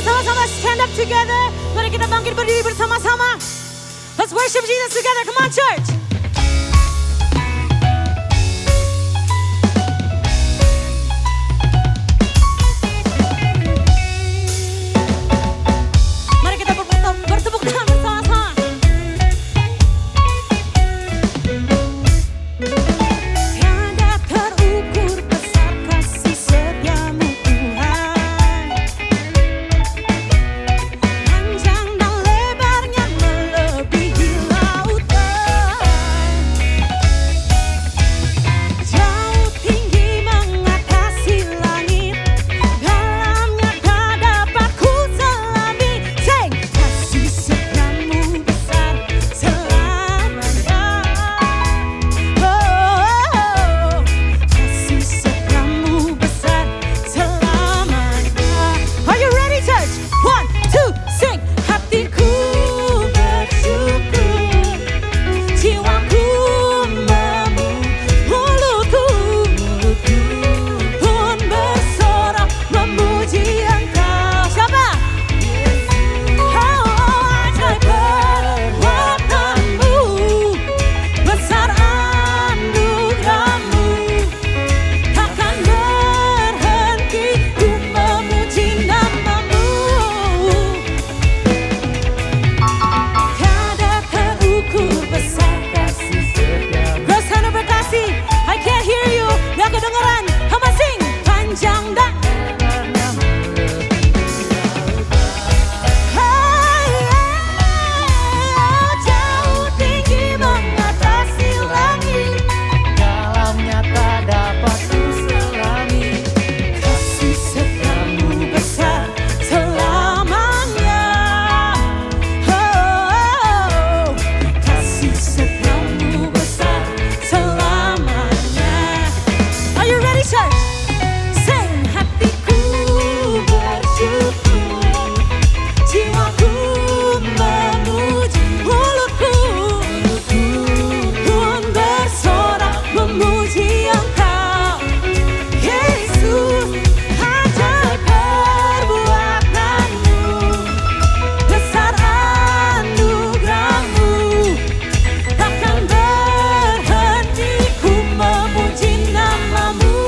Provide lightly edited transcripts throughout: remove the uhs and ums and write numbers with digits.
bersama-sama, stand up together. Mari kita bangkit berdiri bersama-sama. Let's worship Jesus together. Come on, church. Mari kita bertepuk tangan bersama-sama. Tiada terukur besar kasih setiamu Tuhan. Panjang dan lebarnya melebihi lautan. Jauh tinggi mengatasi langit, dalamnya tak dapat ku selami. Say, kasih setiamu besar selamanya. Oh, kasih setiamu besar selamanya. Are you ready, church? 1, 2, sing. Hatiku bersyukur, jiwaku mulutku pun bersorak memuji Engkau. Siapa? Oh, ajaib perbuatanmu, besar anugerahmu, takkan berhenti ku memuji namamu. Tiada terukur besar kasih setiamu. Girls, sana berkasih. I can't hear you. Gak kedengeran. Come on, sing. Panjang dan jauh tinggi mengatasi langit, Dalamnya tak dapat ku selami. kasih setiamu besar selamanya. Oh, kasih setiamu besar selamanya. Are you ready, church? Sing. Hatiku bersyukur, jiwaku memuji, mulutku pun bersorak memuji Engkau. Yesus, ajaib perbuatanmu, besar anugerahmu, takkan berhenti ku memuji namamu.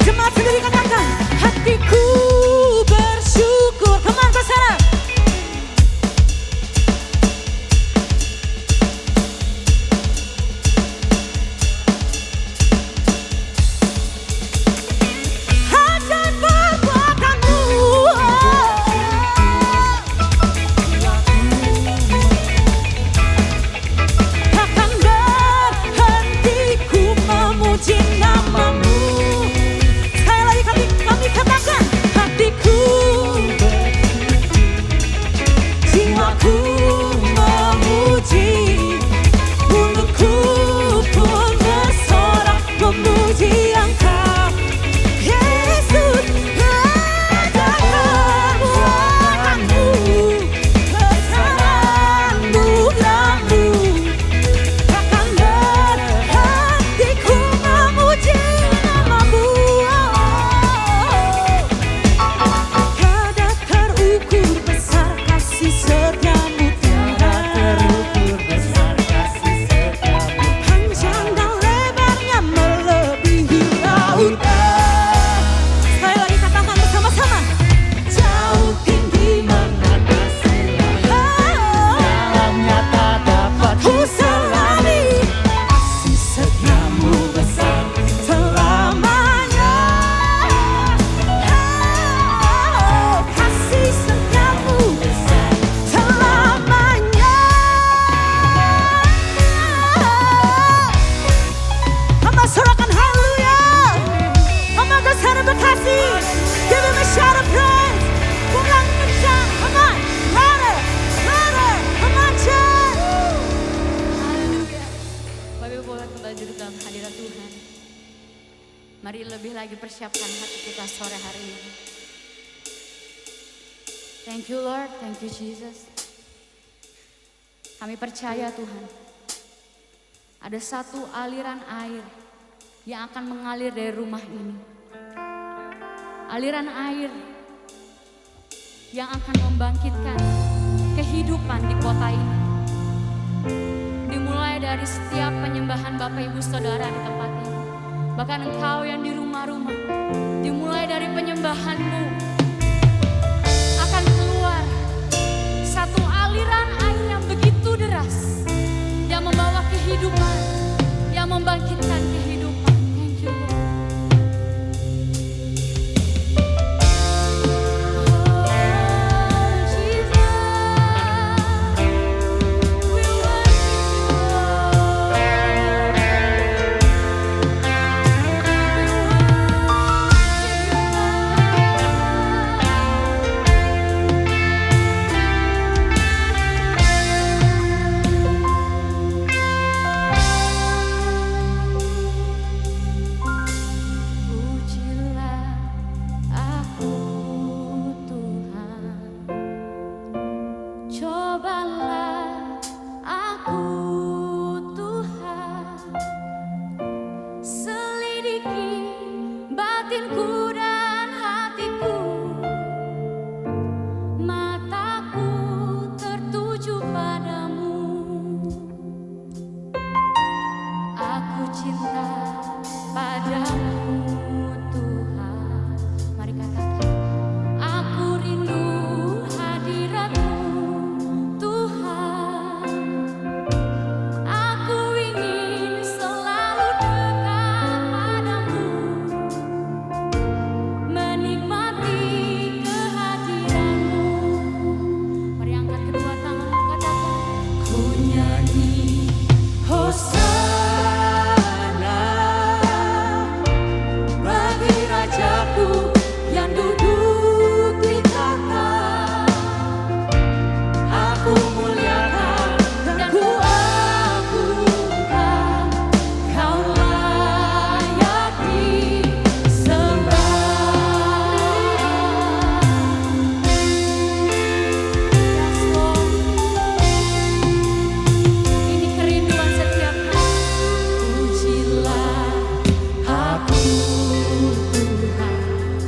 Jemaat sendiri katakan, hatiku bersyukur. Come on, ke sana. Ajaib perbuatanmu, takkan berhenti ku memuji namamu. Sekali lagi kami katakan, hatiku, jiwaku memuji, mulutku pun bersorak memuji Engkau. Yesus, ajaib perbuatanmu, besar anugerahmu, takkan berhenti ku memuji namamu. Tiada terukur besar kasih setiamu Tuhan. Terukur besar kasih setiamu. Panjang dan lebarnya melebihi lautan. Sekali lagi katakan bersama-sama. Jauh tinggi Mengatasi langit. Dalamnya tak dapat ku selami, kasih setiamu besar selamanya. Oh, kasih setiamu besar selamanya. Hamba sorakan haleluya. Hamba bersama berkasih. Give him a shout of praise. Pulang kencang. Come on. Louder. Louder. Come on, church. Haleluya. Bapak Ibu boleh kembali duduk dalam hadirat Tuhan. Mari lebih lagi persiapkan hati kita sore hari ini. Thank you Lord, thank you Jesus. Kami percaya Tuhan, ada satu aliran air yang akan mengalir dari rumah ini. Aliran air yang akan membangkitkan kehidupan di kota ini. Dimulai dari setiap penyembahan Bapak Ibu Saudara di tempat ini. Bahkan engkau yang di rumah-rumah, dimulai dari penyembahanmu akan keluar satu aliran air yang begitu deras, yang membawa kehidupan, yang membangkitkan kehidupan. Thank you, Lord. Cobalah aku Tuhan, selidiki batinku dan hatiku, mataku tertuju padamu. Aku cinta padamu Tuhan. Mari katakan, aku rindu hadiratmu Tuhan, aku ingin selalu dekat padamu, menikmati kehadiranmu. Mari angkat kedua tangan, katakan, ku nyanyi Hosana bagi Rajaku yang duduk di tahta. Aku muliakan dan ku agungkan, Kau layak disembah. Yes, Lord. Ini kerinduan setiap hari. Pujilah aku Tuhan,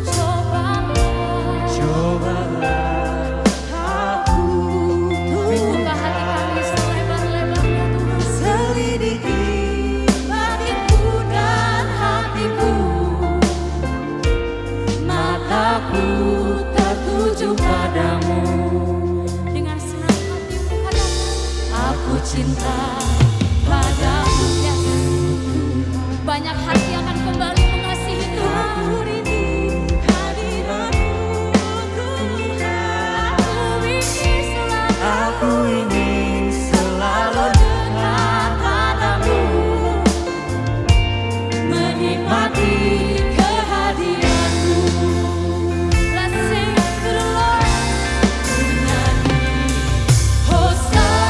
cobalah Aku buka hati kami selebar-lebarnya Tuhan. Selidiki batinku dan hatiku, Mataku tertuju padamu. Dengan senang hati katakan, aku cinta padamu. Yes. Banyak hati akan kembali mengasihi Tuhan. aku rindu hadiratmu Tuhan. Aku ingin selalu dekat padamu, menikmati kehadiranmu. Let's sing to the Lord. Ku nyanyi Hosana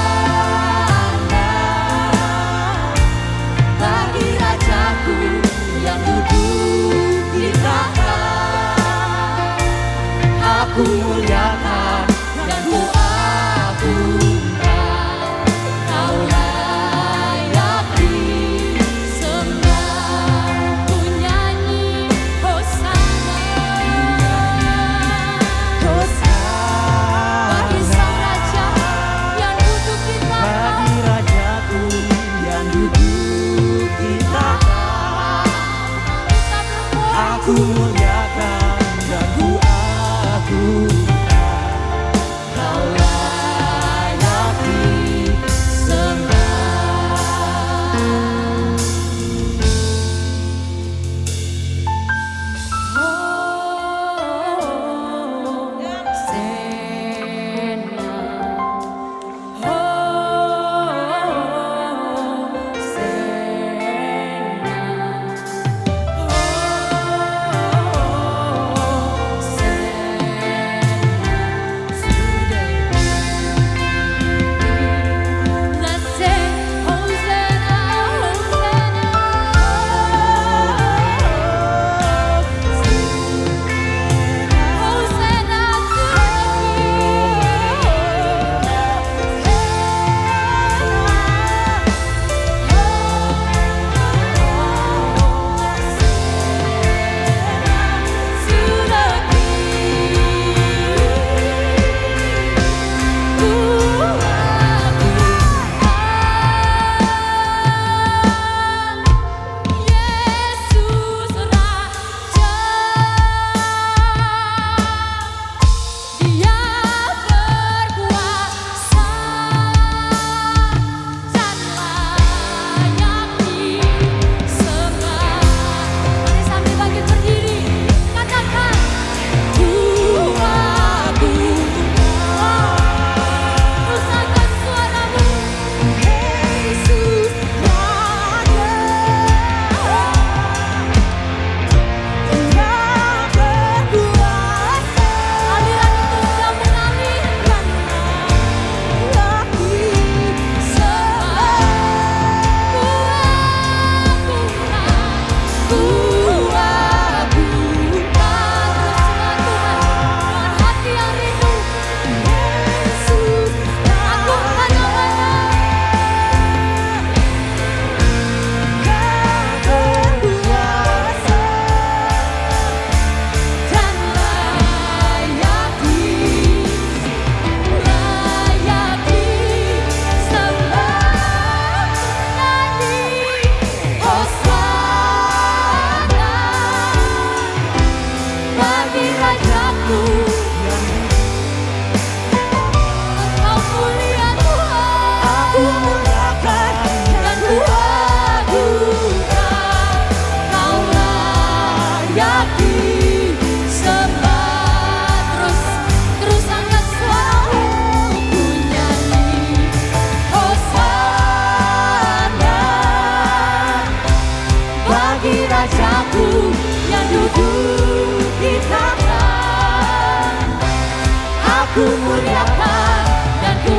ku muliakan dan ku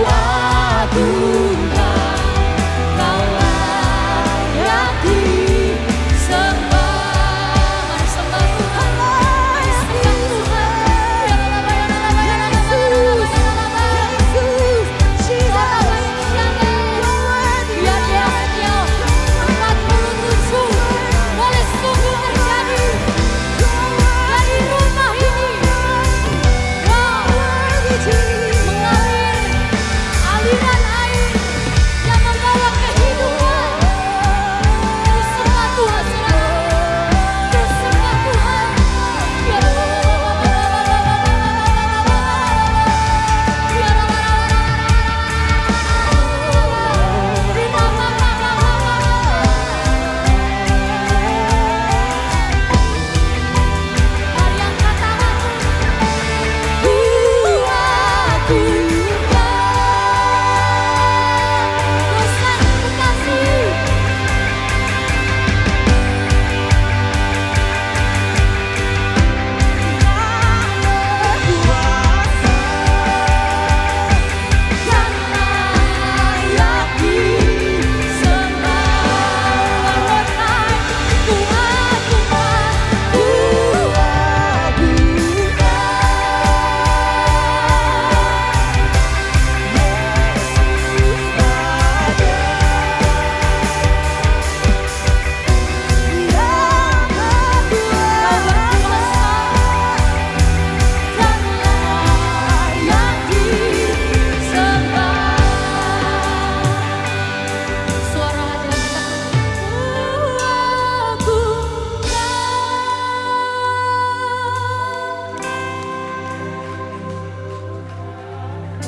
agungkan. Kau layak disembah. Mari sembah Tuhan, mari sembah Tuhan. Biar dia setia 47 boleh sungguh terjadi dari rumah ini. Wow, mengalir aliran air yang membawa kehidupan. Bersembah Tuhan, saudara. Bersembah Tuhan. Mari angkat tanganmu. Ku agungkan. Bosan kekasih. Yang layak disembah. One more time. Ku agungkan, ku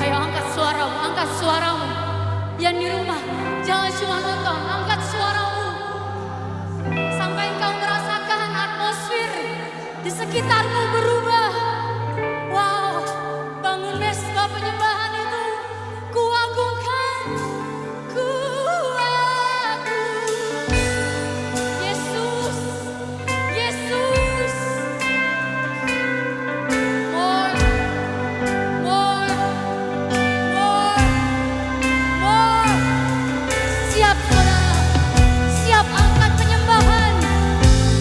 Ayo angkat suaramu, angkat suaramu. Yang di rumah, jangan cuma nonton, angkat suaramu. Sampai engkau merasakan atmosfer di sekitarmu berubah. Wow, bangun mesbah penyembahan itu. Ku agungkan, ku agung. Yesus, Yesus. More, more, more, more. Siap saudara, siap angkat penyembahan.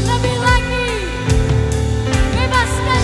Lebih lagi, bebaskan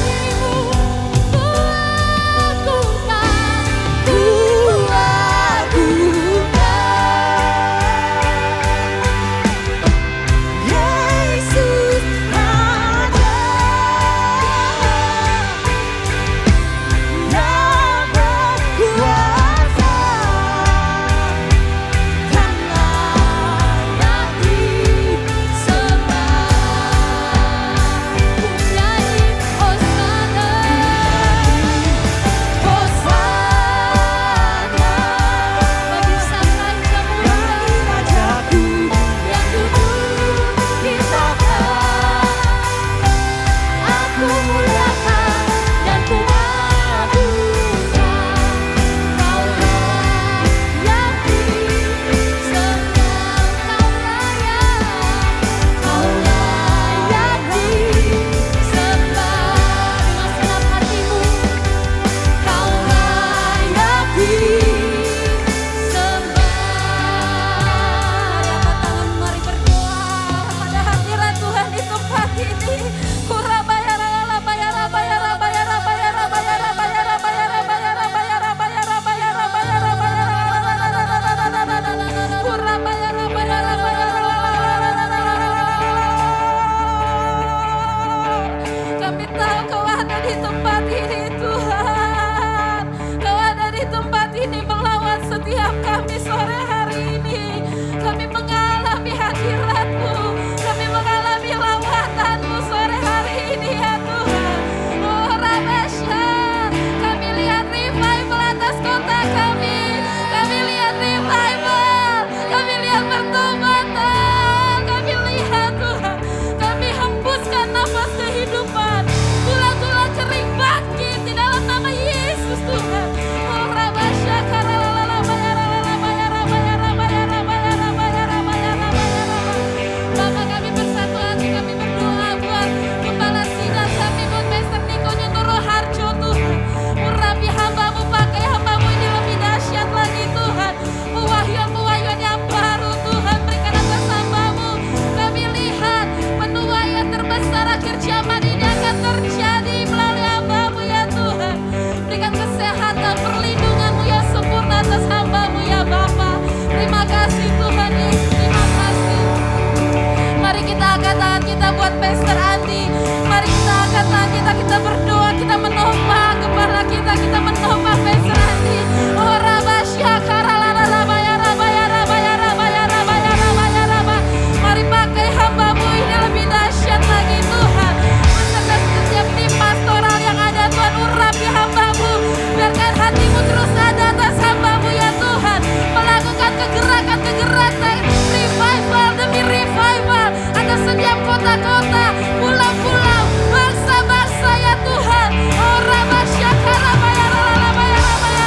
berdoa, kita menopang kepala kita menopang Mesrani. Oh Rabasya Karalala Rabaya Rabaya Rabaya Rabaya Rabaya Rabaya Rabaya. Mari pakai hamba-Mu ini lebih dahsyat lagi Tuhan. Beserta setiap tim pastoral yang ada Tuhan, urapi hamba-Mu. Biarkan hati-Mu terus ada atas hamba-Mu ya Tuhan. Melakukan kegerakan-kegerakan revival demi revival atas setiap kota-kota, pulau-pulau, bangsa-bangsa ya Tuhan. Oh Rabasya Karabaya Rabaya Rabaya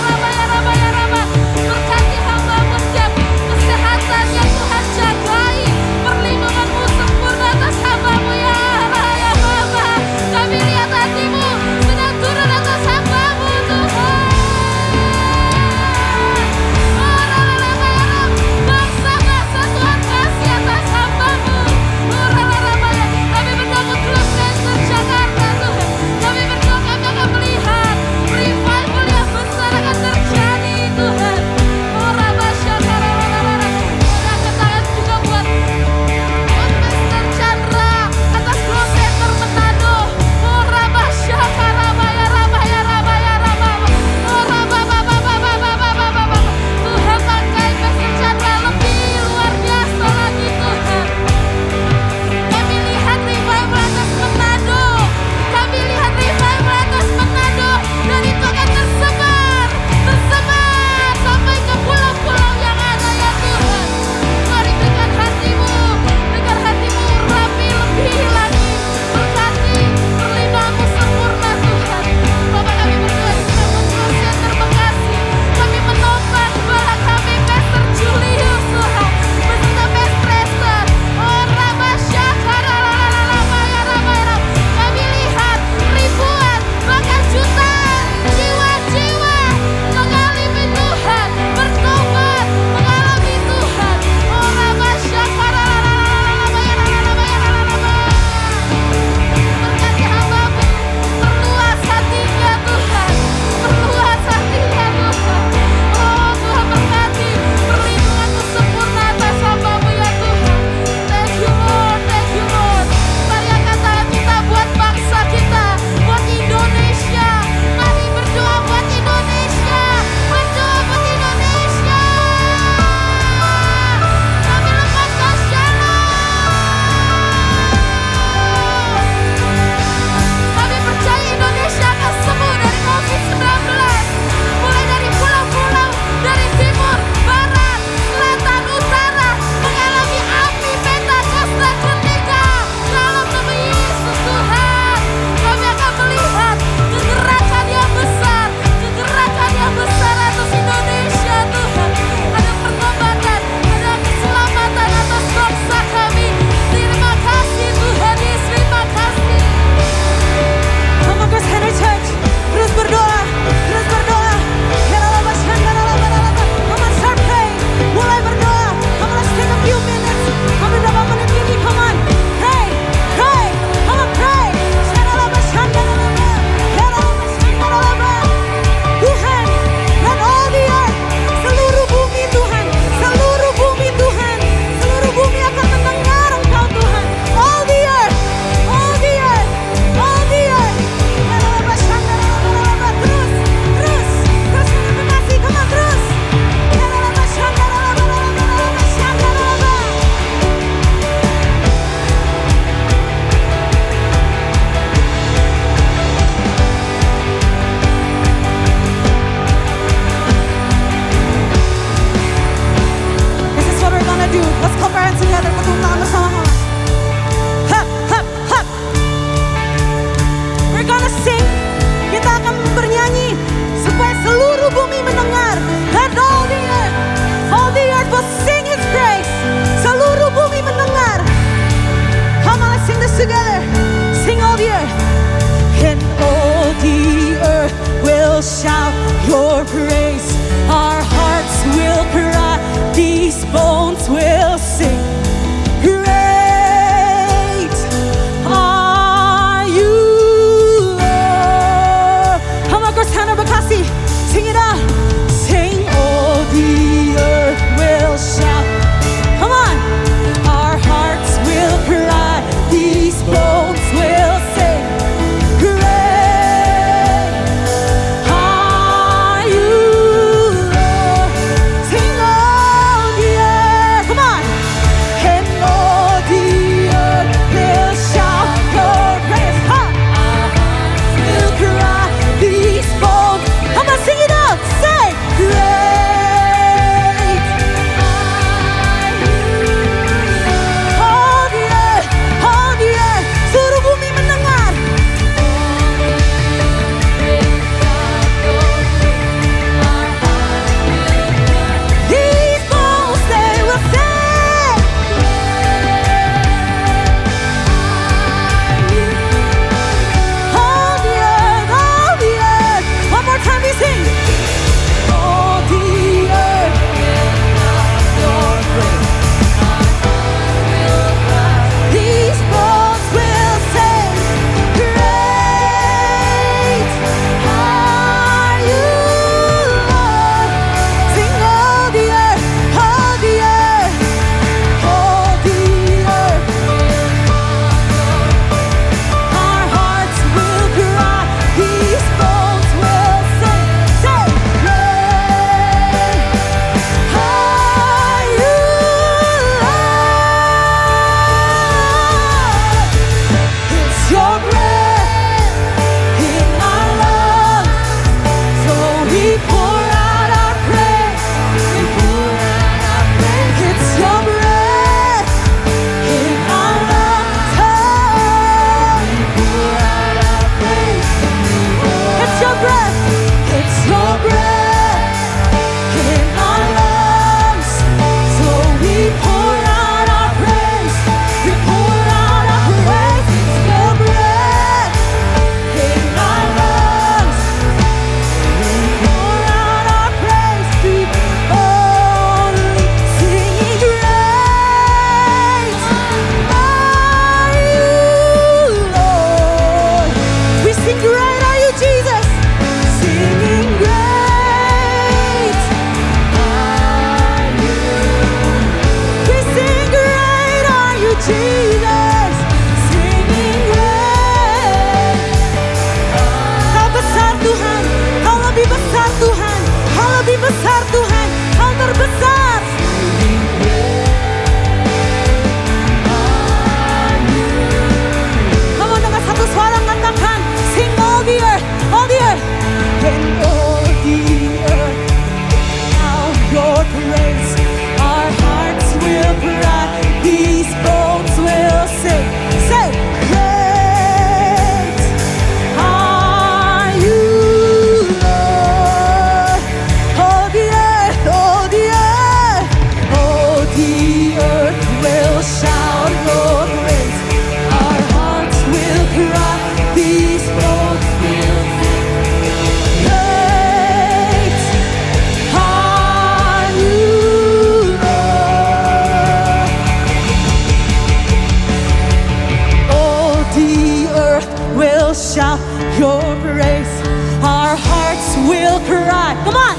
your praise. Our hearts will cry. Come on.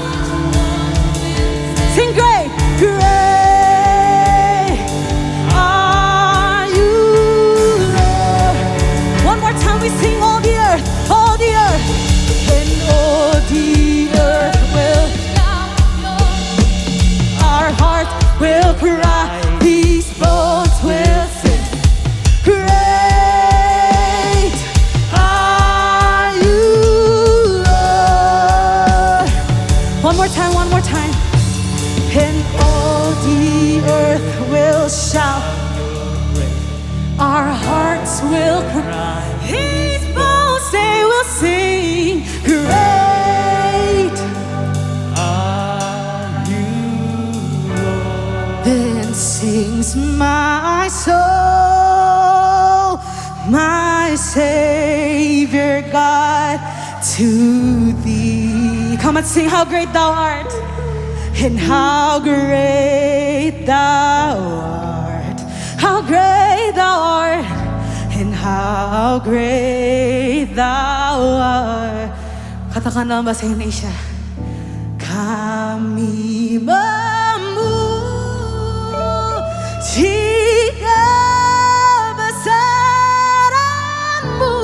Sing great. Great are you, Lord. One more time we sing all the earth, all the earth. And all the earth will, our heart will cry. These bones will sing. Great are you, Lord. One more time, one more time. And all the earth will shout. Our hearts will cry. These bones they will sing. Great Are you, Lord? then sings my soul, my Savior God, to thee. Come and sing how great thou art, and how great thou art, how great thou art, and how great thou art. Katakan dalam bahasa Indonesia. Kami memuji kebesaran-Mu,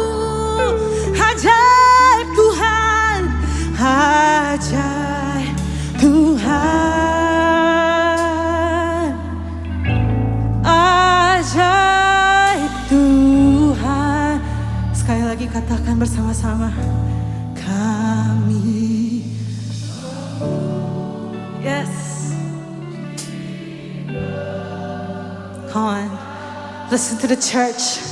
ajaib Tuhan, ajaib Tuhan, ajaib Tuhan. Sekali lagi katakan bersama-sama. Kami. Yes. Come on. Listen to the church.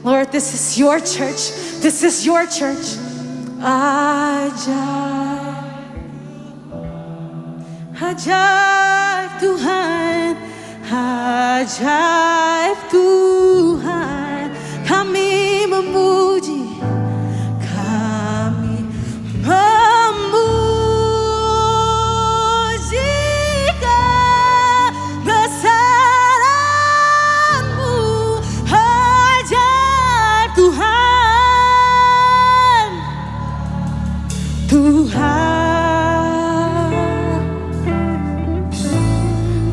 Lord, this is your church. This is your church. Ajaib Tuhan, ajaib Tuhan. Kami memuji, kami memuji kebesaran-Mu, ajaib Tuhan, Tuhan,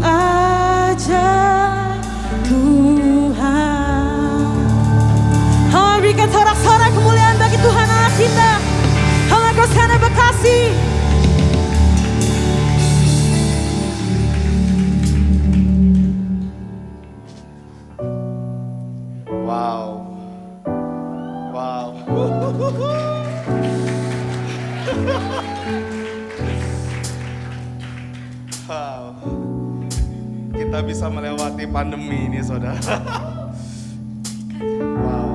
ajaib Tuhan. Kami berikan sorak-sorai kemuliaan bagi Tuhan Allah kita. Hamagro Center Bekasi. Wow. Wow. Wow. Kita bisa melewati pandemi ini, saudara. Wow.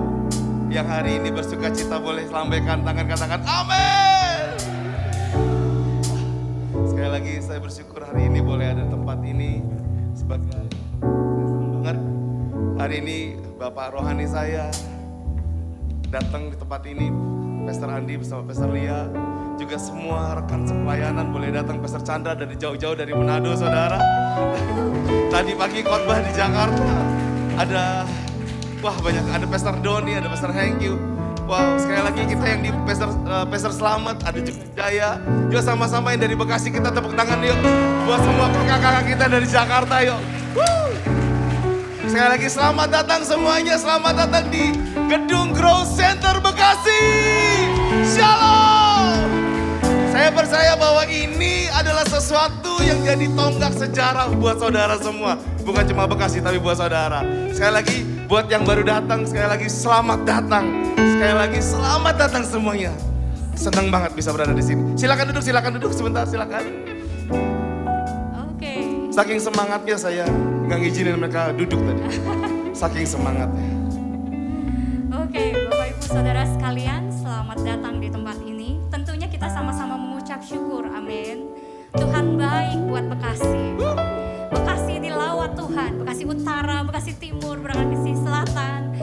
Yang hari ini bersuka cita boleh lambaikan tangan, katakan amin. Sekali lagi saya bersyukur hari ini boleh ada tempat ini sebagai banget. Hari ini Bapak rohani saya datang di tempat ini, Pastor Andi bersama Pastor Lia, juga semua rekan sepelayanan boleh datang. Pastor Chandra dari jauh-jauh dari Manado, saudara. Tadi pagi khotbah di Jakarta, ada banyak, ada Pastor Doni, ada Pastor Hengyu. Wow, sekali lagi kita yang di Pastor Slamet, ada juga Jaya. Yuk sama-sama yang dari Bekasi kita tepuk tangan yuk. Buat semua kakak-kakak kita dari Jakarta yuk. Woo! Sekali lagi selamat datang semuanya, selamat datang di Gedung Growth Center Bekasi. Shalom. Saya percaya bahwa ini adalah sesuatu yang jadi tonggak sejarah buat saudara semua. Bukan cuma Bekasi tapi buat saudara. Sekali lagi buat yang baru datang, sekali lagi selamat datang. Sekali lagi selamat datang semuanya. Senang banget bisa berada di sini. Silakan duduk sebentar, silakan. Oke. Saking semangatnya saya nggak ngizinin mereka duduk tadi. Saking semangatnya. Oke, Bapak Ibu Saudara sekalian, selamat datang di tempat ini. Tentunya kita sama-sama mengucap syukur, amin. Tuhan baik buat Bekasi. Bekasi dilawat Tuhan, Bekasi Utara, Bekasi Timur, Bekasi Selatan.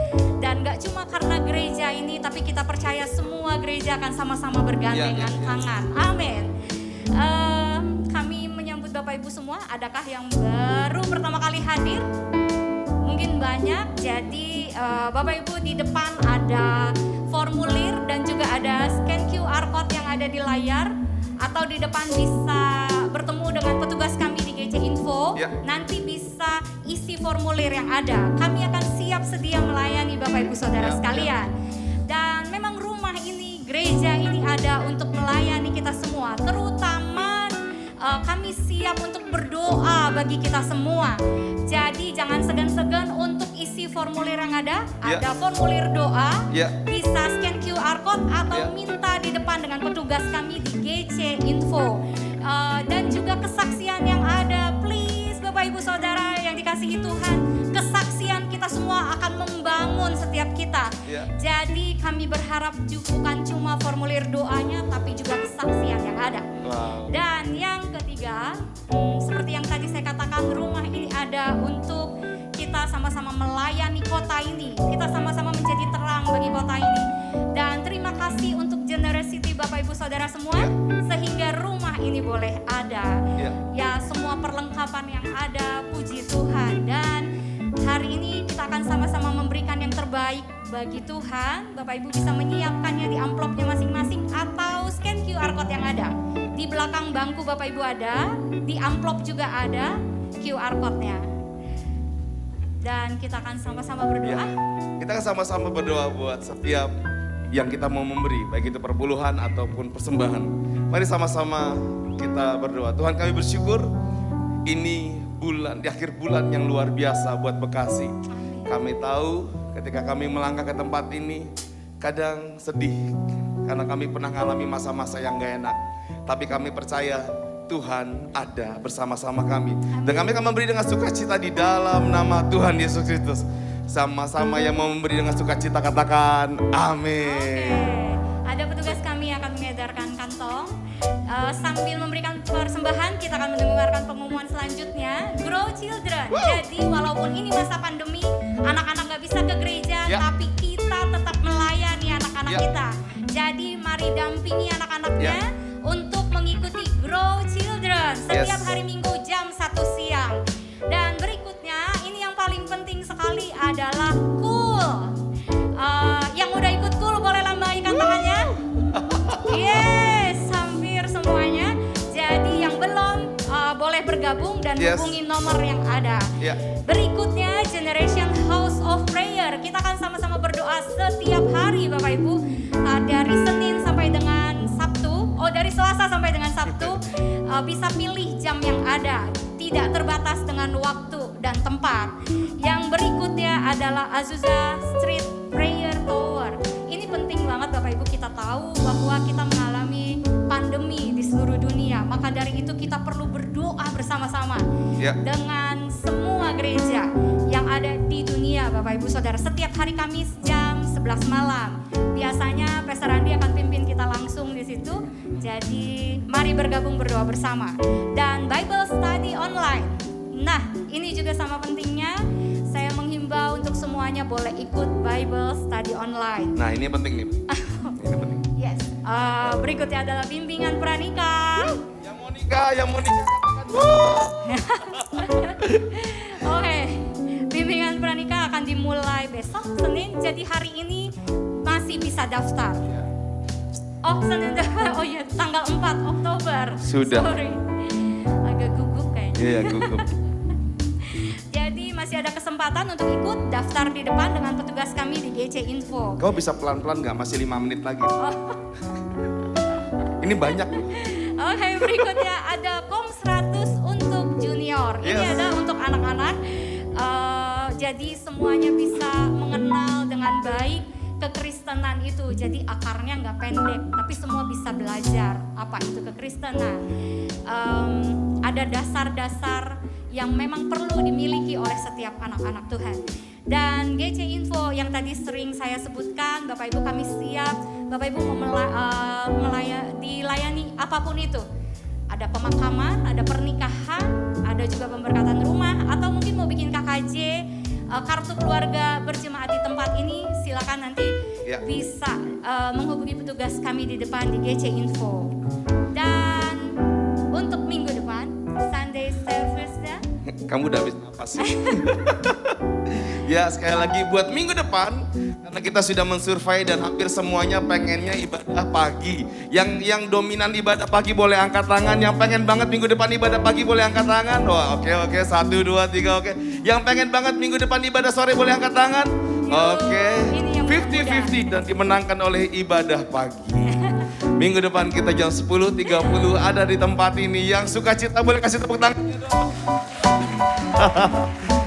Dan gak cuma karena gereja ini, tapi kita percaya semua gereja akan sama-sama bergandengan tangan, amin. Kami menyambut Bapak Ibu semua, adakah yang baru pertama kali hadir? Mungkin banyak, jadi Bapak Ibu di depan ada formulir dan juga ada scan QR code yang ada di layar, atau di depan bisa bertemu dengan petugas kami di GC Info. Ya. Nanti bisa isi formulir yang ada. Kami akan siap sedia melayani Bapak Ibu Saudara Ya, sekalian. Dan memang rumah ini, gereja ini ada untuk melayani kita semua, terutama kami siap untuk berdoa bagi kita semua. Jadi jangan segan-segan untuk isi formulir yang ada. Ya. Ada formulir doa, Ya. bisa scan QR code atau Ya. minta di depan dengan petugas kami di GC Info. Dan juga kesaksian yang ada, please Bapak Ibu Saudara yang dikasihi Tuhan, kesaksian kita semua akan membangun setiap kita. Ya. Jadi kami berharap bukan cuma formulir doanya, tapi juga kesaksian yang ada. Wow. Dan yang ketiga, seperti yang tadi saya katakan, rumah ini ada untuk kita sama-sama melayani kota ini. Kita sama-sama menjadi terang bagi kota ini. Dan terima kasih untuk generosity Bapak Ibu Saudara semua, sehingga rumah ini boleh ada. Ya. Ya, semua perlengkapan yang ada, puji Tuhan. Dan hari ini kita akan sama-sama memberikan yang terbaik bagi Tuhan. Bapak Ibu bisa menyiapkannya di amplopnya masing-masing atau scan QR code yang ada. Di belakang bangku Bapak Ibu ada, di amplop juga ada QR code-nya. Dan kita akan sama-sama berdoa. Ya. Kita akan sama-sama berdoa buat setiap yang kita mau memberi, baik itu perpuluhan ataupun persembahan. Mari sama-sama kita berdoa. Tuhan, kami bersyukur ini bulan, di akhir bulan yang luar biasa buat Bekasi. Kami tahu ketika kami melangkah ke tempat ini, kadang sedih karena kami pernah mengalami masa-masa yang gak enak. Tapi kami percaya Tuhan ada bersama-sama kami. Dan kami akan memberi dengan sukacita di dalam nama Tuhan Yesus Kristus. Sama-sama yang mau memberi dengan sukacita katakan amin. Oke, ada petugas kami yang akan mengedarkan kantong. Sambil memberikan persembahan, kita akan mendengarkan pengumuman selanjutnya. Grow Children. Jadi walaupun ini masa pandemi, anak-anak gak bisa ke gereja, Ya. tapi kita tetap melayani anak-anak Ya. kita. Jadi mari dampingi anak-anaknya Ya. untuk mengikuti Grow Children setiap Yes. hari Minggu jam 1 siang. Dan berikutnya, ini yang paling penting sekali adalah Cool. Yang udah ikut Cool boleh lambaikan tangannya. Yes, hampir semuanya. Jadi yang belum boleh bergabung dan Yes. hubungi nomor yang ada. Ya. Berikutnya Generation House of Prayer. Kita akan sama-sama berdoa setiap hari Bapak Ibu. Dari Senin sampai dengan Sabtu. Dari Selasa sampai dengan Sabtu. Bisa pilih jam yang ada. Tidak terbatas dengan waktu dan tempat. Yang berikutnya adalah Azusa Street Prayer Tower. Ini penting banget Bapak Ibu, kita tahu bahwa kita mengalami pandemi di seluruh dunia. Maka dari itu kita perlu berdoa bersama-sama Ya. dengan semua gereja yang ada di dunia Bapak Ibu Saudara. Setiap hari Kamis jam 11 malam. Biasanya Pastor Andi akan pimpin kita langsung di situ. Jadi mari bergabung berdoa bersama. Dan Bible Study Online. Nah, ini juga sama pentingnya. Saya menghimbau untuk semuanya boleh ikut Bible Study Online. Nah, ini penting nih. Ini penting. Yes. Berikutnya adalah bimbingan pranikah. Yang mau nikah katakan. Oke, bimbingan pranikah akan dimulai besok Senin. Jadi hari ini masih bisa daftar. Oh, Senin, oh iya, tanggal 4 Oktober. Sudah. Sorry, agak gugup kayaknya. Iya, gugup. Jadi masih ada kesempatan untuk ikut daftar di depan dengan petugas kami di GC Info. Kau bisa pelan-pelan nggak? Masih 5 menit lagi. Oh. Ini banyak loh. Oke, berikutnya ada Kom 100 untuk junior. Ini Yes. ada untuk anak-anak. Jadi semuanya bisa mengenal dengan baik kekristenan itu. Jadi akarnya nggak pendek, tapi semua bisa belajar apa itu kekristenan. Ada dasar-dasar yang memang perlu dimiliki oleh setiap anak-anak Tuhan. Dan GC Info yang tadi sering saya sebutkan, Bapak Ibu kami siap, Bapak Ibu mau dilayani apapun itu. Ada pemakaman, ada pernikahan, ada juga pemberkatan rumah, atau mungkin mau bikin KKJ, kartu keluarga berjemaat di tempat ini, silakan nanti Ya. bisa menghubungi petugas kami di depan di GC Info. Dan untuk minggu depan, Sunday service-nya, Kamu udah habis napas sih. Ya, sekali lagi buat minggu depan, karena Karena kita sudah mensurvei dan hampir semuanya pengennya ibadah pagi. Yang dominan ibadah pagi boleh angkat tangan. Yang pengen banget minggu depan ibadah pagi boleh angkat tangan. Wah, oke. 1, 2, 3, oke. Yang pengen banget minggu depan ibadah sore boleh angkat tangan. Oke. Ini yang 50-50 dan dimenangkan oleh ibadah pagi. Minggu depan kita jam 10.30 ada di tempat ini. Yang suka cita boleh kasih tepuk tangannya dong.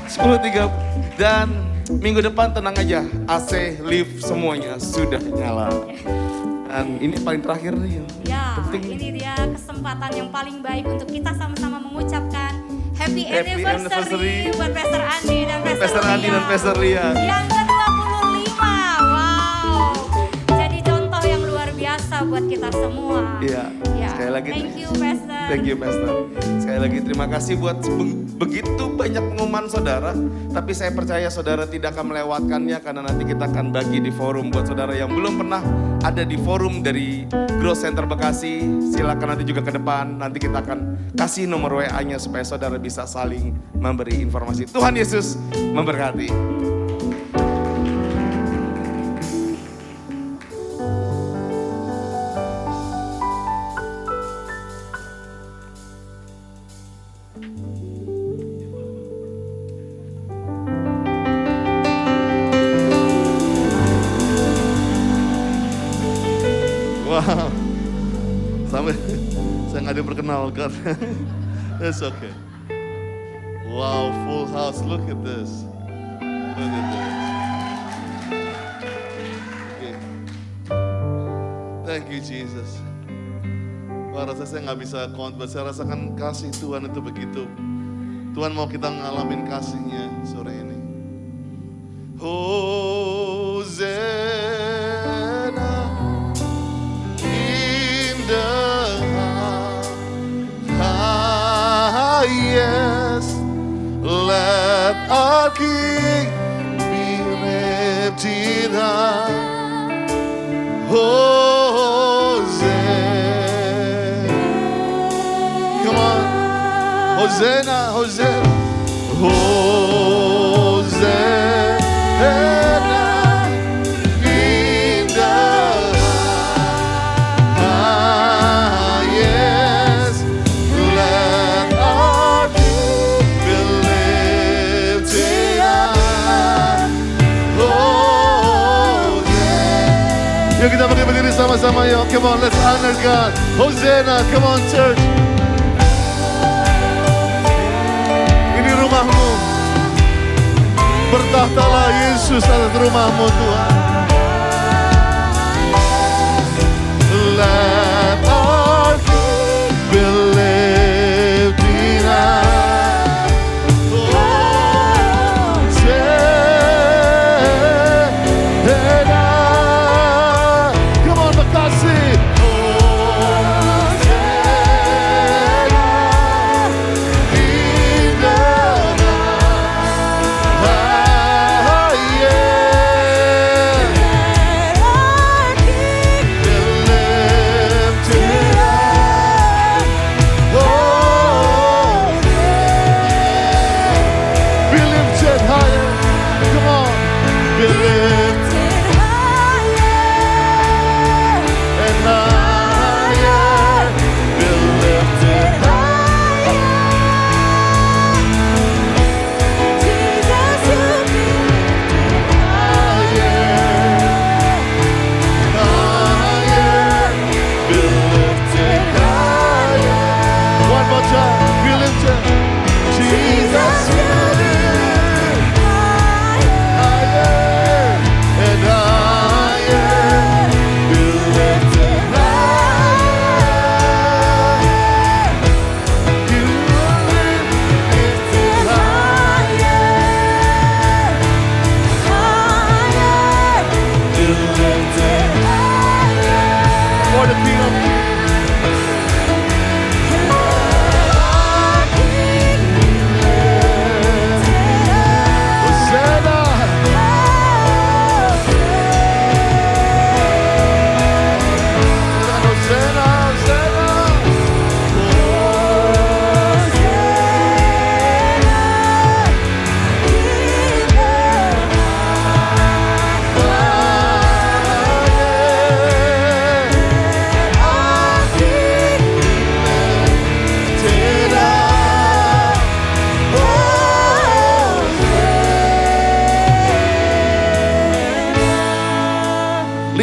10.30 dan minggu depan tenang aja, AC, lift semuanya sudah nyala. Dan ini paling terakhir nih. Ya, Penting. ini dia kesempatan yang paling baik untuk kita sama-sama mengucapkan Happy Happy anniversary anniversary buat Pastor Andi dan Pastor Pastor Andi Lia. dan Pastor Lia. Yang ke-25, wow. Jadi contoh yang luar biasa buat kita semua. Iya, Ya. sekali lagi. Thank you, Pastor. Thank you, Pastor. Sekali lagi terima kasih buat begitu banyak pengumuman saudara. Tapi saya percaya saudara tidak akan melewatkannya karena nanti kita akan bagi di forum buat saudara yang belum pernah ada di forum dari Growth Center Bekasi. Silakan nanti juga ke depan. Nanti kita akan kasih nomor WA-nya supaya saudara bisa saling memberi informasi. Tuhan Yesus memberkati. Wow, sampai saya nggak diperkenalkan. It's okay. Wow, full house. Look at this. Look at this. Okay. Thank you Jesus. Wah, rasanya saya nggak bisa konten. Saya rasakan kasih Tuhan itu begitu. Tuhan mau kita ngalamin kasihnya sore ini. Hosanna in the highest. Let our King be lifted high. Hosanna. Come on. Hosanna, Hosanna. Hosanna in the highest. Let our King be lifted high. Hosanna. Yuk kita pakai berdiri sama-sama yuk. Come on, let's honor God. Hosanna, come on church. Ini rumahmu. Bertahtalah Yesus atas rumahmu Tuhan. Let our King be lifted high. Hosanna. Come on, Bekasi. Hosanna in the highest.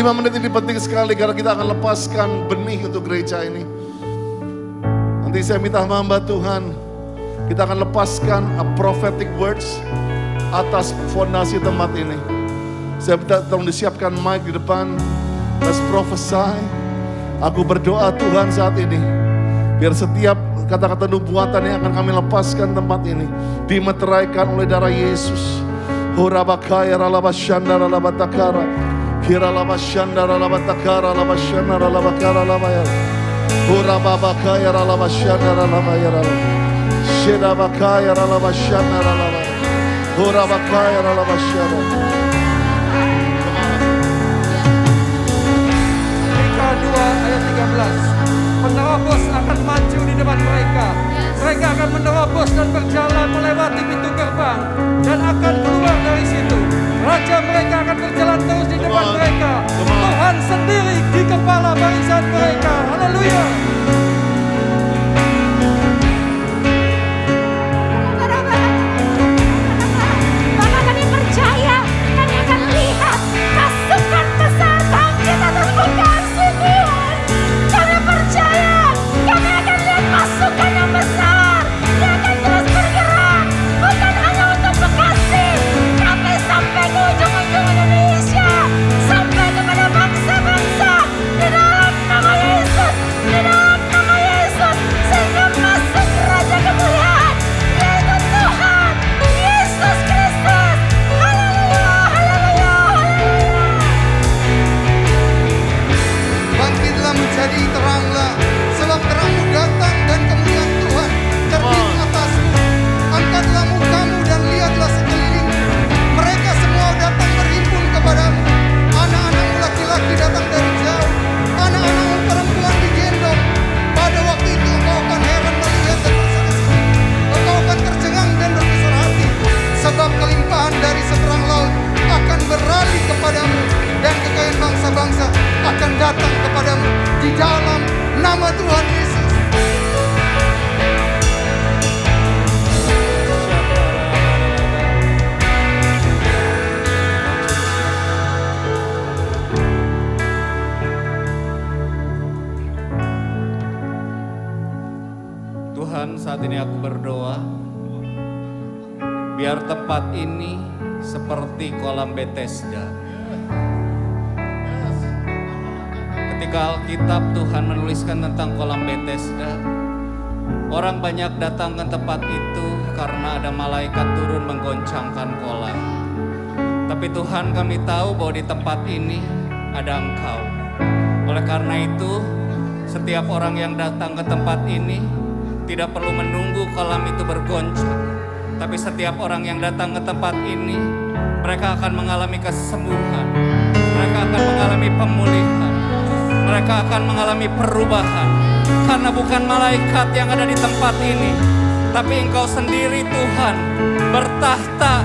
5 menit ini penting sekali karena kita akan lepaskan benih untuk gereja ini. Nanti saya minta hamba Tuhan, kita akan lepaskan a prophetic words atas fondasi tempat ini. Saya minta tolong disiapkan mic di depan. Let's prophesy. Aku berdoa Tuhan saat ini, biar setiap kata-kata nubuatan yang akan kami lepaskan tempat ini dimeteraikan oleh darah Yesus. Horabakaya ralabashanda ralabatakara. Hiralabashanda ralabatakara labashanda ralabakara labaya. Horababakaya ralabashanda ralabaya ralabaya. Shedabakaya ralabashanda ralabaya. Horabakaya ralabashanda. Mika 2 ayat 13. Penerobos akan maju di depan mereka. Mereka akan menerobos dan berjalan melewati pintu gerbang dan akan keluar dari situ. Raja mereka akan berjalan terus di depan mereka. Tuhan sendiri di kepala barisan mereka. Haleluya. Maka kami percaya, kami akan lihat pasukan besar bangkit atas Bekasi Tuhan. Kami percaya, kami akan lihat pasukan yang besar yang akan terus bergerak, bukan hanya untuk Bekasi, tapi sampai ke ujung-ujung Indonesia, sampai kepada bangsa-bangsa di dalam nama Yesus, di dalam nama Yesus, sehingga masuk Raja kemuliaan, yaitu Tuhan Yesus Kristus. Haleluya, haleluya, haleluya. Bangkitlah menjadi teranglah, sebab terangmu datang dan kemuliaan Tuhan terbit atasmu. Angkatlah mukamu dan lihatlah sekelilingmu. Mereka semua datang berhimpun kepadamu. Anak-anakmu laki-laki datang dari jauh, anak-anakmu perempuan digendong. Pada waktu itu engkau akan heran melihat dan bersedih. Engkau akan tercengang dan berbesar hati, sebab kelimpahan dari seberang laut akan beralih kepadamu, dan kekayaan bangsa-bangsa akan datang kepadamu di dalam nama Tuhan Yesus. Tuhan, saat ini aku berdoa, biar tempat ini seperti kolam Bethesda. Ketika Alkitab Tuhan menuliskan tentang kolam Bethesda, orang banyak datang ke tempat itu karena ada malaikat turun menggoncangkan kolam. Tapi Tuhan, kami tahu bahwa di tempat ini ada Engkau. Oleh karena itu, setiap orang yang datang ke tempat ini tidak perlu menunggu kolam itu bergoncang. Tapi setiap orang yang datang ke tempat ini, mereka akan mengalami kesembuhan. Mereka akan mengalami pemulihan. Mereka akan mengalami perubahan. Karena bukan malaikat yang ada di tempat ini, tapi Engkau sendiri Tuhan bertahta,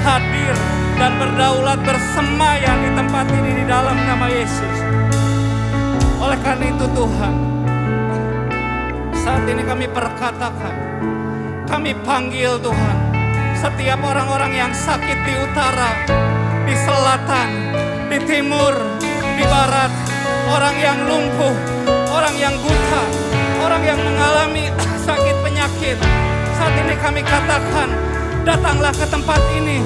hadir, dan berdaulat bersemayam di tempat ini di dalam nama Yesus. Oleh karena itu Tuhan, saat ini kami perkatakan, kami panggil Tuhan, setiap orang-orang yang sakit di utara, di selatan, di timur, di barat, orang yang lumpuh, orang yang buta, orang yang mengalami sakit penyakit. Saat ini kami katakan, datanglah ke tempat ini,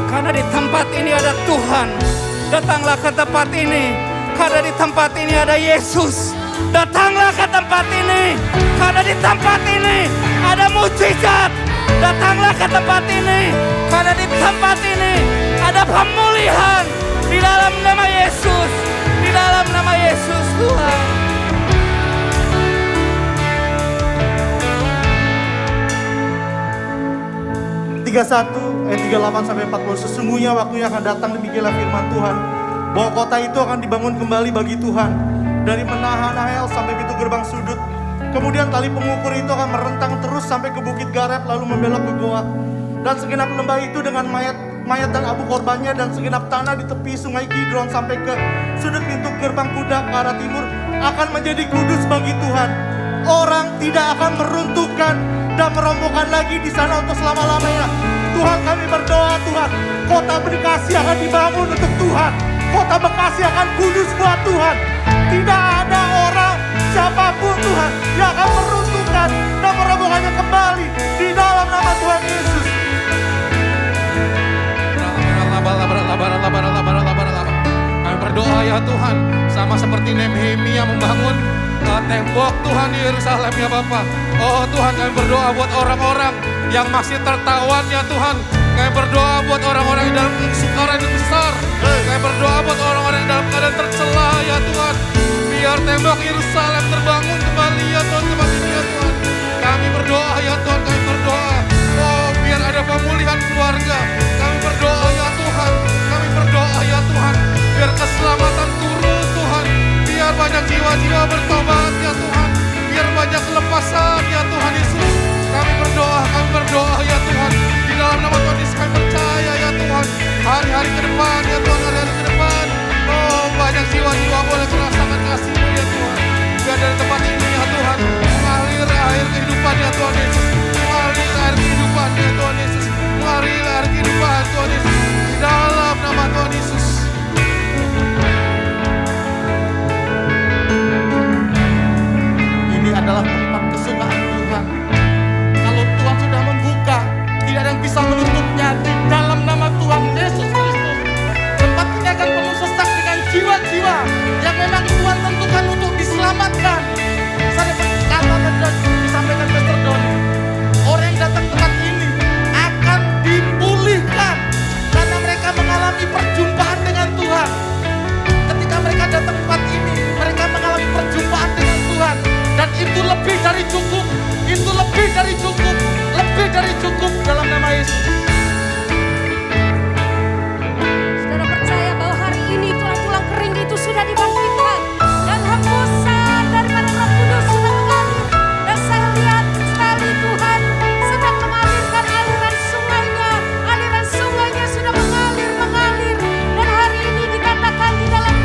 karena di tempat ini ada Tuhan. Datanglah ke tempat ini, karena di tempat ini ada Yesus. Datanglah ke tempat ini, karena di tempat ini ada mujizat. Datanglah ke tempat ini, karena di tempat ini ada pemulihan. Di dalam nama Yesus, di dalam nama Yesus Tuhan. Ayat 38 sampai 40. Sesungguhnya waktunya akan datang, demikianlah firman Tuhan, bahwa kota itu akan dibangun kembali bagi Tuhan, dari Menahanael sampai pintu gerbang sudut. Kemudian tali pengukur itu akan merentang terus sampai ke bukit Gareb, lalu membelok ke goa. Dan segenap lembah itu dengan mayat dan abu korbannya, dan segenap tanah di tepi sungai Kidron sampai ke sudut pintu gerbang kuda ke arah timur akan menjadi kudus bagi Tuhan. Orang tidak akan meruntuhkan dan merobohkan lagi di sana untuk selama-lamanya. Tuhan, kami berdoa Tuhan, kota Bekasi akan dibangun untuk Tuhan. kota Bekasi akan kudus buat Tuhan. Tidak ada orang siapapun Tuhan yang akan meruntuhkan dan merobohkannya kembali di dalam nama Tuhan Yesus. Kami berdoa ya Tuhan, sama seperti Nehemia membangun tembok Tuhan di Yerusalem ya Bapa. Oh Tuhan, kami berdoa buat orang-orang yang masih tertawan ya Tuhan. Kami berdoa buat orang-orang yang dalam kesukaran yang besar. Kami berdoa buat orang-orang yang dalam keadaan tercela ya Tuhan. Biar tembok Yerusalem terbangun kembali ya Tuhan, tempat ini ya Tuhan. Kami berdoa ya Tuhan, kami berdoa. Oh biar ada pemulihan keluarga. Kami berdoa ya Tuhan, kami berdoa ya Tuhan. Biar keselamatan turun Tuhan. Biar banyak jiwa-jiwa bertobat ya Tuhan. Biar banyak kelepasan ya Tuhan Yesus. Kami berdoa ya Tuhan. Di dalam nama Tuhan Yesus kami percaya ya Tuhan. Hari-hari ke depan ya Tuhan, hari-hari ke depan. Oh banyak jiwa-jiwa boleh merasakan kasih-Mu ya Tuhan. Biar dari tempat ini ya Tuhan, mengalir air kehidupan ya Tuhan Yesus. Mengalir air kehidupan ya Tuhan Yesus. Mengalir air kehidupan Tuhan Yesus. Di dalam nama Tuhan Yesus. Ini adalah tempat kesukaan Tuhan. Kalau Tuhan sudah membuka, tidak ada yang bisa menutupnya di dalam nama Tuhan Yesus Kristus. Tempat ini akan penuh sesak dengan jiwa-jiwa yang memang Tuhan tentukan untuk diselamatkan. Saya kata tadi disampaikan Pastor Doni, orang yang datang ke tempat ini akan dipulihkan karena mereka mengalami perjumpaan dengan Tuhan. Ketika mereka datang ke tempat ini, mereka mengalami perjumpaan dengan Tuhan. Dan itu lebih dari cukup, itu lebih dari cukup, lebih dari cukup dalam nama Yesus. Saudara percaya bahwa hari ini tulang-tulang kering itu sudah dibangkitkan dan hembusan daripada Roh Kudus sudah mengalir. Dan saya lihat sekali Tuhan sedang mengalirkan aliran sungainya sudah mengalir. Dan hari ini dikatakan di dalam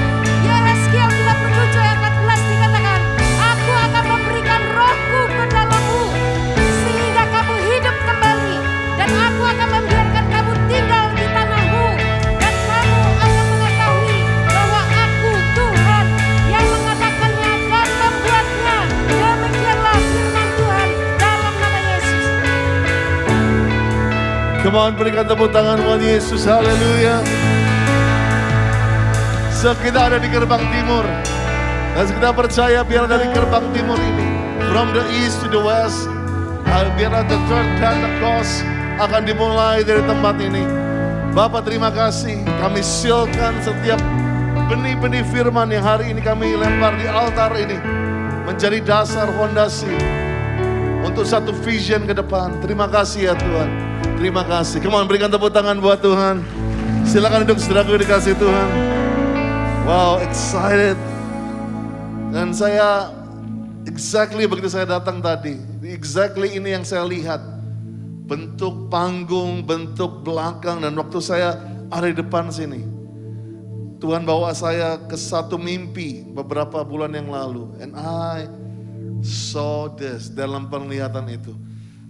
Yehezkiel 37 ayat 14 dikatakan, Aku akan memberikan rohku ke dalammu sehingga kamu hidup kembali, dan aku akan membiarkan kamu tinggal di tanahmu, dan kamu akan mengetahui bahwa aku Tuhan yang mengatakannya dan membuatnya. Demikianlah firman Tuhan dalam nama Yesus. Come on, berikan tepuk tangan buat Yesus, haleluya. Kita ada di gerbang timur. Dan kita percaya biar dari gerbang timur ini, from the east to the west, biar ada third Pentecost akan dimulai dari tempat ini. Bapak terima kasih, kami sealkan setiap benih-benih firman yang hari ini kami lempar di altar ini, menjadi dasar fondasi untuk satu vision ke depan. Terima kasih ya Tuhan, terima kasih. Come on, berikan tepuk tangan buat Tuhan. Silakan duduk saudaraku dikasih Tuhan. Wow, excited. Dan saya exactly begitu saya datang tadi, exactly ini yang saya lihat. Bentuk panggung, bentuk belakang, dan waktu saya ada di depan sini, Tuhan bawa saya ke satu mimpi beberapa bulan yang lalu. And I saw this dalam penglihatan itu.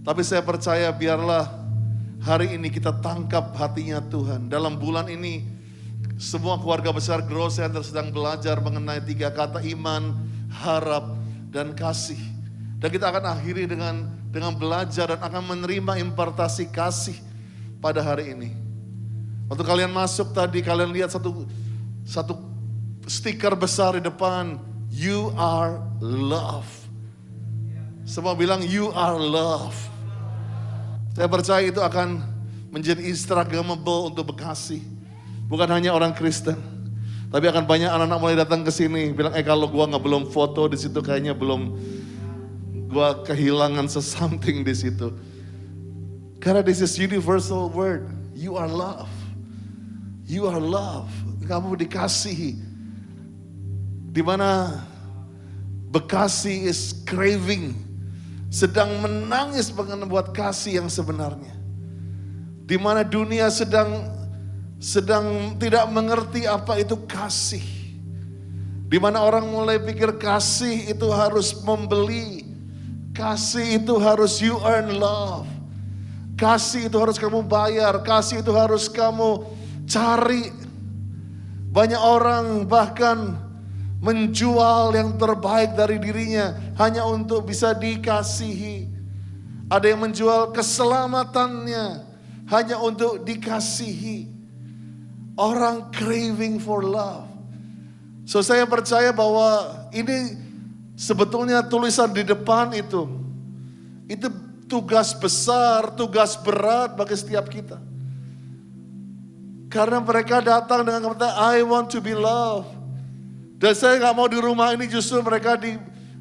Tapi saya percaya biarlah hari ini kita tangkap hatinya Tuhan. Dalam bulan ini, semua keluarga besar Grow Center sedang belajar mengenai 3 kata iman, harap, dan kasih. Dan kita akan akhiri dengan belajar dan akan menerima impartasi kasih pada hari ini. Waktu kalian masuk tadi, kalian lihat satu stiker besar di depan, You are love. Semua bilang You are love. Saya percaya itu akan menjadi Instagramable untuk Bekasi. Bukan hanya orang Kristen, tapi akan banyak anak-anak mulai datang ke sini bilang, kalau gua belum foto di situ, kayaknya gua kehilangan something di situ. Karena this is universal word. You are love. You are love. Kamu dikasihi. Dimana Bekasi is craving, sedang menangis buat kasih yang sebenarnya. Dimana dunia sedang tidak mengerti apa itu kasih. Di mana orang mulai pikir kasih itu harus membeli. Kasih itu harus you earn love. Kasih itu harus kamu bayar. Kasih itu harus kamu cari. Banyak orang bahkan menjual yang terbaik dari dirinya hanya untuk bisa dikasihi. Ada yang menjual keselamatannya hanya untuk dikasihi. Orang craving for love. So saya percaya bahwa ini sebetulnya tulisan di depan itu tugas besar, tugas berat bagi setiap kita. Karena mereka datang dengan kata, I want to be loved. Dan saya gak mau di rumah ini justru mereka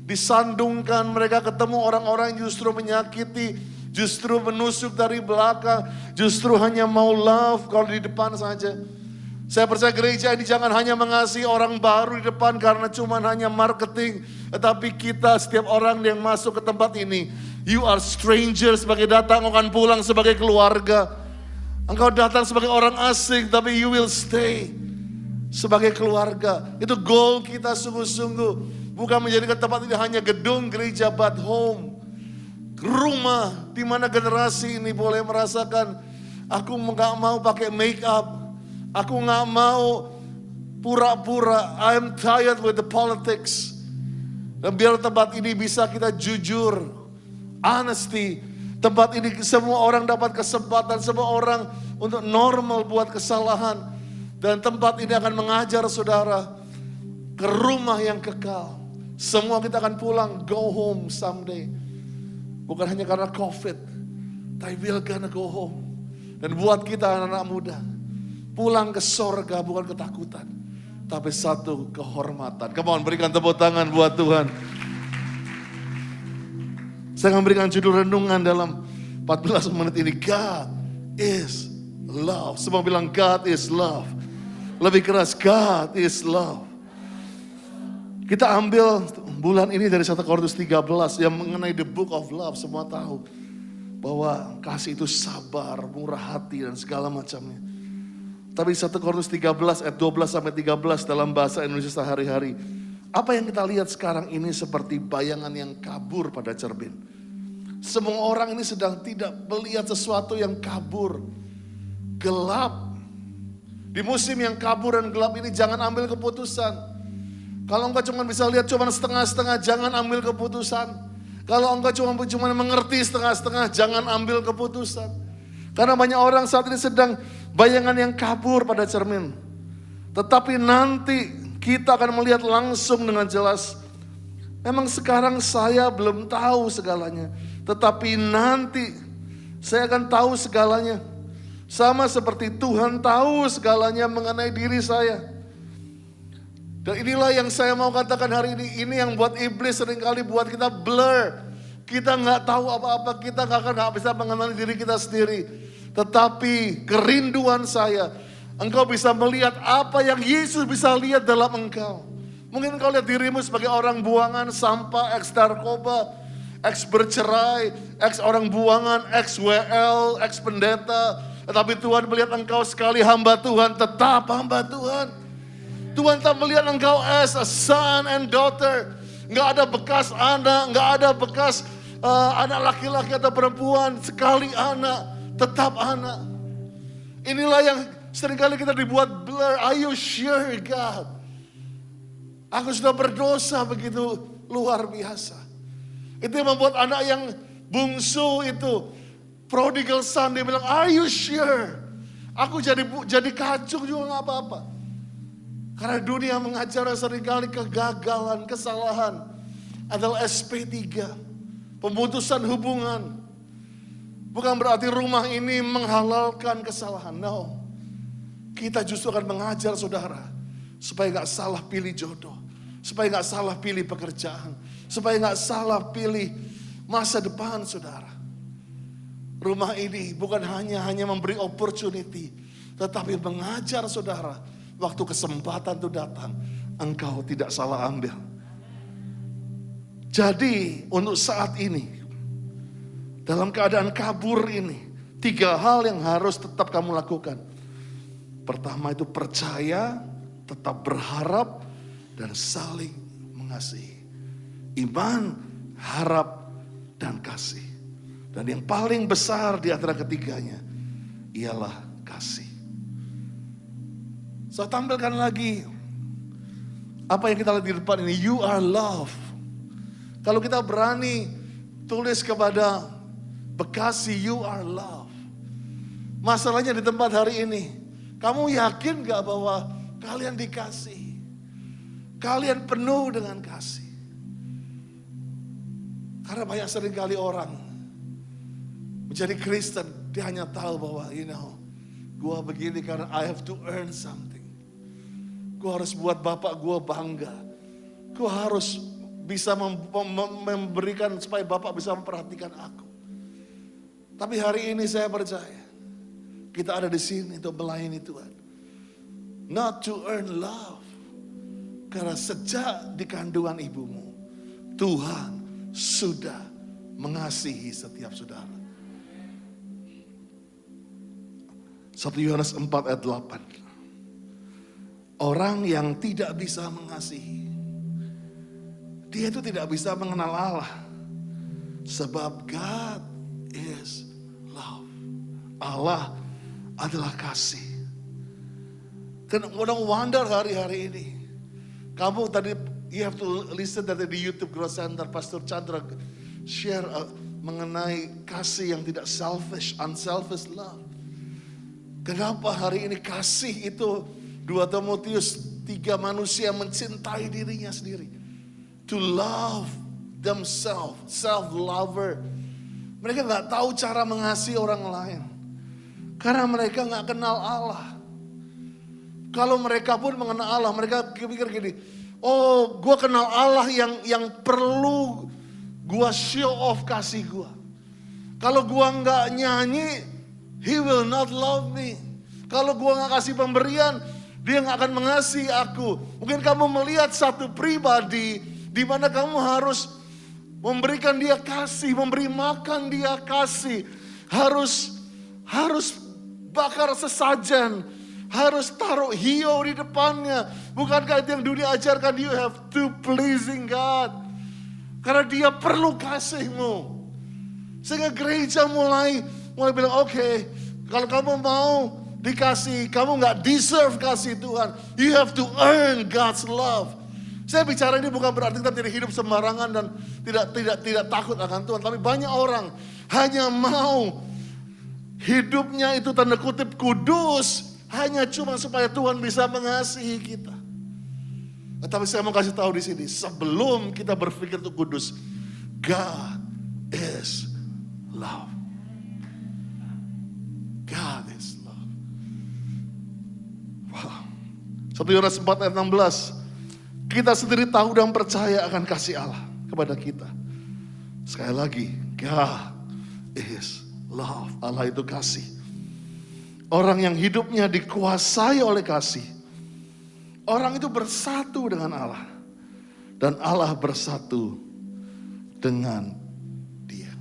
disandungkan, mereka ketemu orang-orang yang justru menyakiti, justru menusuk dari belakang, justru hanya mau love kalau di depan saja. Saya percaya gereja ini jangan hanya mengasihi orang baru di depan karena cuma hanya marketing. Tetapi kita setiap orang yang masuk ke tempat ini, you are strangers sebagai datang, akan pulang sebagai keluarga. Engkau datang sebagai orang asing tapi you will stay sebagai keluarga. Itu goal kita sungguh-sungguh. Bukan menjadikan tempat ini hanya gedung gereja but home. Rumah di mana generasi ini boleh merasakan, aku gak mau pakai make up. Aku gak mau pura-pura. I'm tired with the politics. Dan biar tempat ini bisa kita jujur, honesty. Tempat ini semua orang dapat kesempatan, semua orang untuk normal buat kesalahan. Dan tempat ini akan mengajar saudara ke rumah yang kekal. Semua kita akan pulang, go home someday. Bukan hanya karena COVID, tapi we're gonna go home. Dan buat kita anak-anak muda, pulang ke sorga bukan ketakutan, tapi satu kehormatan. Come on, berikan tepuk tangan buat Tuhan. Saya akan berikan judul renungan dalam 14 menit ini. God is love. Semua bilang God is love. Lebih keras, God is love. Kita ambil bulan ini dari 1 Korintus 13 yang mengenai the book of love. Semua tahu bahwa kasih itu sabar, murah hati dan segala macamnya. Tapi 1 Korintus 13 ayat 12 sampai 13 dalam bahasa Indonesia sehari-hari. Apa yang kita lihat sekarang ini seperti bayangan yang kabur pada cermin. Semua orang ini sedang tidak melihat sesuatu yang kabur, gelap. Di musim yang kabur dan gelap ini jangan ambil keputusan. Kalau engkau cuma bisa lihat cuma setengah-setengah, jangan ambil keputusan. Kalau engkau cuma mengerti setengah-setengah, jangan ambil keputusan. Karena banyak orang saat ini sedang bayangan yang kabur pada cermin. Tetapi nanti kita akan melihat langsung dengan jelas. Memang sekarang saya belum tahu segalanya. Tetapi nanti saya akan tahu segalanya. Sama seperti Tuhan tahu segalanya mengenai diri saya. Dan inilah yang saya mau katakan hari ini. Ini yang buat iblis seringkali buat kita blur. Kita gak tahu apa-apa. Kita gak bisa mengenali diri kita sendiri. Tetapi kerinduan saya, engkau bisa melihat apa yang Yesus bisa lihat dalam engkau. Mungkin engkau lihat dirimu sebagai orang buangan, sampah, ex-narkoba, ex-bercerai, ex-orang buangan, ex-WL, ex-pendeta. Tetapi Tuhan melihat engkau sekali hamba Tuhan, tetap hamba Tuhan. Tuhan tak melihat engkau as a son and daughter. Nggak ada bekas anak, nggak ada bekas anak laki-laki atau perempuan. Sekali anak, tetap anak. Inilah yang seringkali kita dibuat blur. Are you sure God? Aku sudah berdosa begitu luar biasa. Itu yang membuat anak yang bungsu itu, prodigal son, dia bilang, are you sure? Aku jadi kacung juga gak apa-apa. Karena dunia mengajar seringkali kegagalan, kesalahan adalah SP3. Pemutusan hubungan. Bukan berarti rumah ini menghalalkan kesalahan. No. Kita justru akan mengajar saudara. Supaya gak salah pilih jodoh. Supaya gak salah pilih pekerjaan. Supaya gak salah pilih masa depan saudara. Rumah ini bukan hanya memberi opportunity. Tetapi mengajar saudara. Waktu kesempatan itu datang. Engkau tidak salah ambil. Jadi untuk saat ini. Dalam keadaan kabur ini. 3 hal yang harus tetap kamu lakukan. Pertama itu percaya. Tetap berharap. Dan saling mengasihi. Iman, harap, dan kasih. Dan yang paling besar di antara ketiganya ialah kasih. Saya tampilkan lagi apa yang kita lihat di depan ini. You are love. Kalau kita berani tulis kepada Bekasi, you are love. Masalahnya di tempat hari ini, kamu yakin gak bahwa kalian dikasih? Kalian penuh dengan kasih. Karena banyak seringkali orang menjadi Kristen, dia hanya tahu bahwa gua begini karena I have to earn something. Gua harus buat bapak gua bangga. Gua harus bisa memberikan supaya bapak bisa memperhatikan aku. Tapi hari ini saya percaya kita ada di sini untuk melayani Tuhan. Not to earn love. Karena sejak di kandungan ibumu, Tuhan sudah mengasihi setiap saudara. 1 Yohanes 4 ayat 8. Orang yang tidak bisa mengasihi, dia itu tidak bisa mengenal Allah. Sebab God is love. Allah adalah kasih. Kadang-kadang wonder hari-hari ini. Kamu tadi, you have to listen dari di YouTube Growth Center, Pastor Chandra share mengenai kasih yang tidak selfish, unselfish love. Kenapa hari ini kasih itu 2 Timotius 3 manusia mencintai dirinya sendiri. To love themselves, self-lover. Mereka gak tahu cara mengasihi orang lain. Karena mereka gak kenal Allah. Kalau mereka pun mengenal Allah, mereka pikir gini, oh gue kenal Allah yang perlu gue show off kasih gue. Kalau gue gak nyanyi, He will not love me. Kalau gue gak kasih pemberian, dia gak akan mengasihi aku. Mungkin kamu melihat satu pribadi di mana kamu harus memberikan dia kasih, memberi makan dia kasih. Harus bakar sesajen, harus taruh hiu di depannya. Bukankah itu yang dunia ajarkan? You have to pleasing God. Karena dia perlu kasihmu. Sehingga gereja mulai bilang, oke, kalau kamu mau dikasih, kamu gak deserve kasih Tuhan. You have to earn God's love. Saya bicara ini bukan berarti kita tidak hidup sembarangan dan tidak takut akan Tuhan. Tapi banyak orang hanya mau hidupnya itu tanda kutip kudus, hanya cuma supaya Tuhan bisa mengasihi kita. Tapi saya mau kasih tahu di sini, sebelum kita berpikir untuk kudus, God is love. God is love. Wow. 1 Yohanes 4 ayat 16. Kita sendiri tahu dan percaya akan kasih Allah kepada kita. Sekali lagi, God is love. Allah itu kasih. Orang yang hidupnya dikuasai oleh kasih, orang itu bersatu dengan Allah. Dan Allah bersatu dengan dia.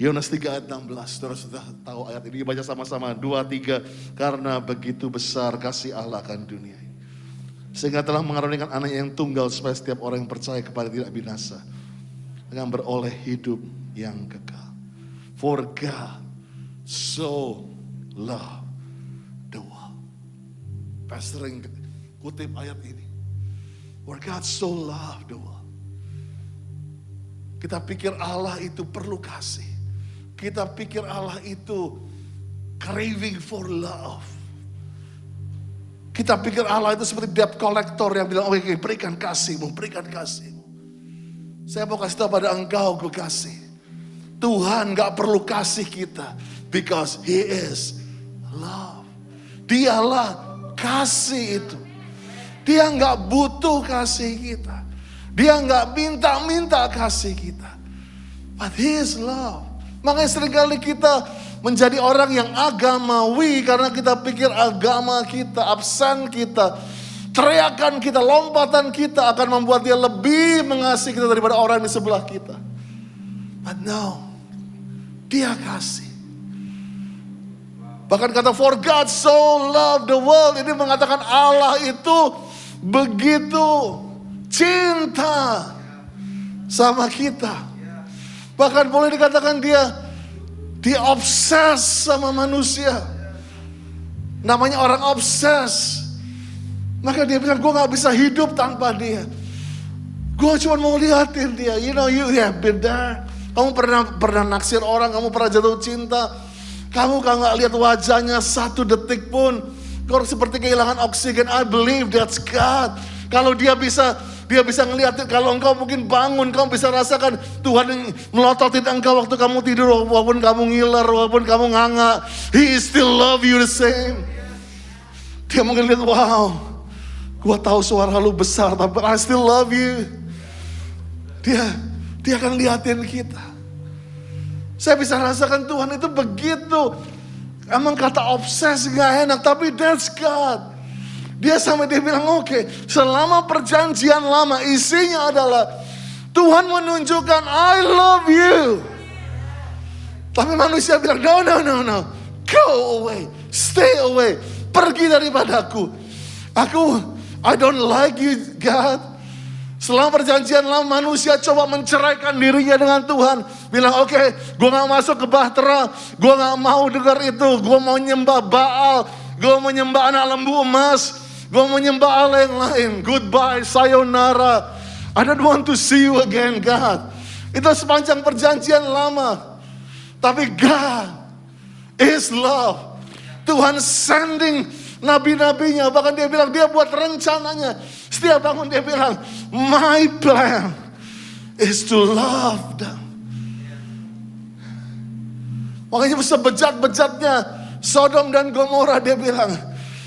Yohanes 3 ayat 16. Saudara sudah tahu ayat ini, baca sama-sama 2, 3. Karena begitu besar kasih Allah akan dunia ini, sehingga telah mengaruniakan anak yang tunggal, supaya setiap orang yang percaya kepada tidak binasa, akan beroleh hidup yang kekal. For God so loved the world. Pastor sering kutip ayat ini. For God so loved the world. Kita pikir Allah itu perlu kasih. Kita pikir Allah itu craving for love. Kita pikir Allah itu seperti debt collector yang bilang, oke, berikan kasihmu, berikan kasihmu. Saya mau kasih tahu pada engkau, gue kasih. Tuhan gak perlu kasih kita, because He is love. Dialah kasih itu. Dia gak butuh kasih kita. Dia gak minta-minta kasih kita. But He is love. Makanya seringkali kita menjadi orang yang agamawi karena kita pikir agama kita, absen kita, teriakan kita, lompatan kita akan membuat dia lebih mengasihi kita daripada orang di sebelah kita. But no, dia kasih. Bahkan kata for God so loved the world, ini mengatakan Allah itu begitu cinta sama kita. Bahkan boleh dikatakan dia obses sama manusia. Namanya orang obses. Maka dia bilang, gue gak bisa hidup tanpa dia. Gue cuma mau liatin dia. You know, you have been there. Kamu pernah naksir orang, kamu pernah jatuh cinta. Kamu gak lihat wajahnya 1 detik pun. Kau seperti kehilangan oksigen. I believe that's God. Kalau dia bisa ngeliatin, kalau engkau mungkin bangun, kamu bisa rasakan Tuhan melototin engkau waktu kamu tidur, walaupun kamu ngiler, walaupun kamu nganga. He still love you the same. Dia mungkin lihat, wow, gua tahu suara lu besar, tapi I still love you. Dia akan liatin kita. Saya bisa rasakan Tuhan itu begitu. Emang kata obses gak enak, tapi that's God. Dia sampai dia bilang, oke, selama perjanjian lama isinya adalah Tuhan menunjukkan I love you. Tapi manusia bilang, no. Go away, stay away, pergi daripadaku. I don't like you, God. Selama perjanjian lama manusia coba menceraikan dirinya dengan Tuhan. Bilang, oke, gue gak masuk ke bahtera, gue gak mau dengar itu. Gue mau nyembah Baal, gue mau nyembah anak lembu emas, gue mau nyembah Allah yang lain. Goodbye, sayonara. I don't want to see you again, God. Itu sepanjang perjanjian lama. Tapi God is love. Tuhan sending nabi-nabinya. Bahkan dia bilang, dia buat rencananya. Setiap bangun dia bilang, my plan is to love them. Makanya sebejat-bejatnya Sodom dan Gomora, dia bilang,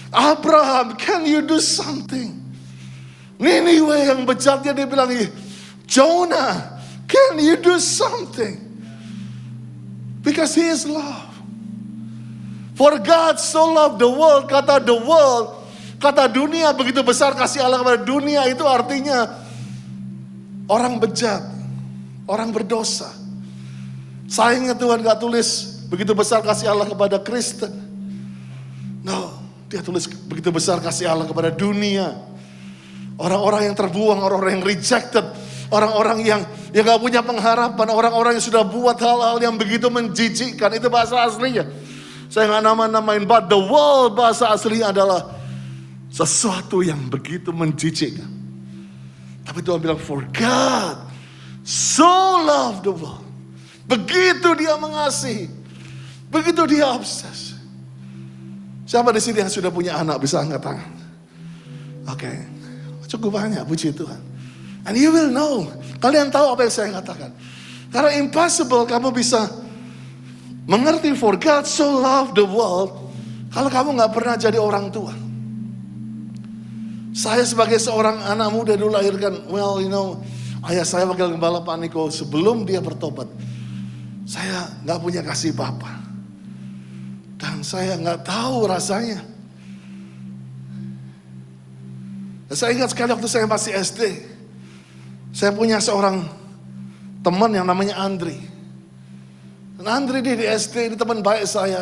Abraham, can you do something? Niniwe yang bejatnya, dia bilang, Jonah, can you do something? Because he is love. For God so loved the world, kata the world, kata dunia, begitu besar kasih Allah kepada dunia, itu artinya orang bejat, orang berdosa. Sayangnya Tuhan gak tulis begitu besar kasih Allah kepada Kristen. No, dia tulis begitu besar kasih Allah kepada dunia. Orang-orang yang terbuang, orang-orang yang rejected, orang-orang yang gak punya pengharapan, orang-orang yang sudah buat hal-hal yang begitu menjijikkan. Itu bahasa aslinya. Saya gak nama-namain, but the world bahasa aslinya adalah sesuatu yang begitu menjijikkan. Tapi Tuhan bilang, for God so loved the world. Begitu dia mengasihi, begitu dia obses. Siapa di sini yang sudah punya anak bisa angkat tangan? Oke, cukup banyak, puji Tuhan. And you will know, kalian tahu apa yang saya katakan. Karena impossible kamu bisa mengerti for God so loved the world kalau kamu gak pernah jadi orang tua. Saya sebagai seorang anak muda dulu lahirkan, well you know, ayah saya wakil gembala Pak Niko, sebelum dia bertobat, saya gak punya kasih bapa. Dan saya gak tahu rasanya. Dan saya ingat sekali waktu saya masih SD, saya punya seorang teman yang namanya Andri. Dan Andri di SD, ini teman baik saya.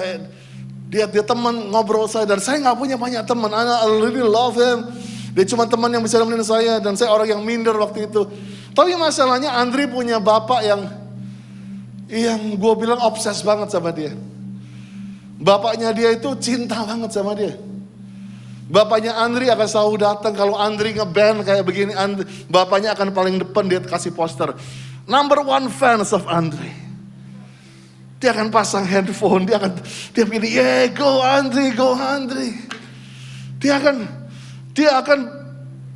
Dia teman ngobrol saya, dan saya gak punya banyak teman. I really love him. Dia cuma teman yang bisa nemenin saya, dan saya orang yang minder waktu itu. Tapi masalahnya Andri punya bapak yang gue bilang obses banget sama dia. Bapaknya dia itu cinta banget sama dia. Bapaknya Andri akan selalu datang kalau Andri ngeband kayak begini. Bapaknya akan paling depan, dia kasih poster. Number 1 fans of Andri. Dia akan pasang handphone, dia pilih, yeah, go Andri, go Andri. Dia akan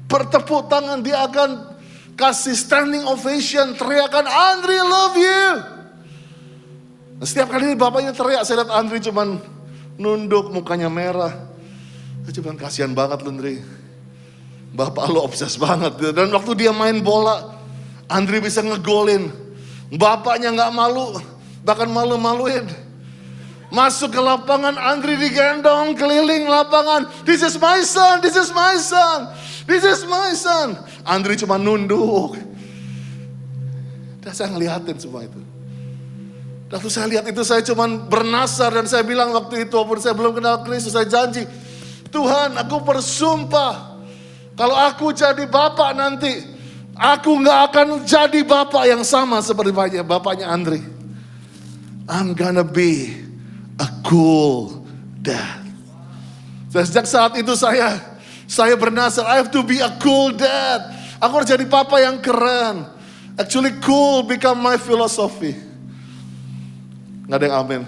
bertepuk tangan, dia akan kasih standing ovation, teriakan, Andri love you. Nah, setiap kali bapaknya teriak, saya lihat Andri cuman nunduk, mukanya merah. Saya cuman kasihan banget lu Andri. Bapak lu obses banget. Dan waktu dia main bola, Andri bisa ngegolin. Bapaknya gak malu, bahkan malu-maluin. Masuk ke lapangan, Andri digendong keliling lapangan. This is my son, this is my son, this is my son. Andri cuma nunduk. Dan saya ngeliatin semua itu. Waktu saya lihat itu saya cuma bernasar, dan saya bilang waktu itu, walaupun saya belum kenal Kristus, saya janji, Tuhan, aku bersumpah, kalau aku jadi bapak nanti, aku gak akan jadi bapak yang sama seperti bapaknya Andri. I'm gonna be a cool dad. Dan sejak saat itu saya bernasar, I have to be a cool dad. Aku harus jadi papa yang keren. Actually cool become my philosophy. Nggak ada yang amin.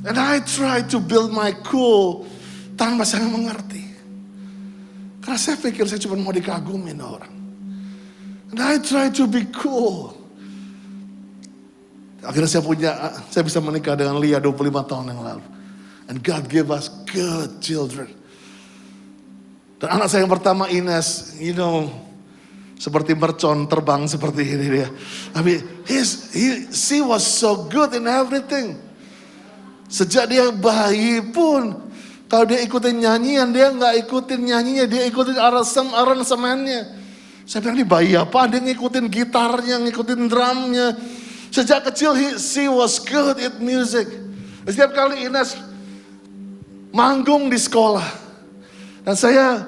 And I try to build my cool tanpa saya mengerti. Karena saya pikir saya cuma mau dikagumin orang. And I try to be cool. Akhirnya saya bisa menikah dengan Lia 25 tahun yang lalu. And God gave us good children. Dan anak saya yang pertama Ines, seperti mercon terbang seperti ini dia. Tapi she was so good in everything. Sejak dia bayi pun, kalau dia ikutin nyanyian, dia nggak ikutin nyanyinya, dia ikutin aransemennya. Saya bilang, ini bayi apa? Dia ngikutin gitarnya, ngikutin drumnya. Sejak kecil, she was good at music. Setiap kali Ines manggung di sekolah. Dan saya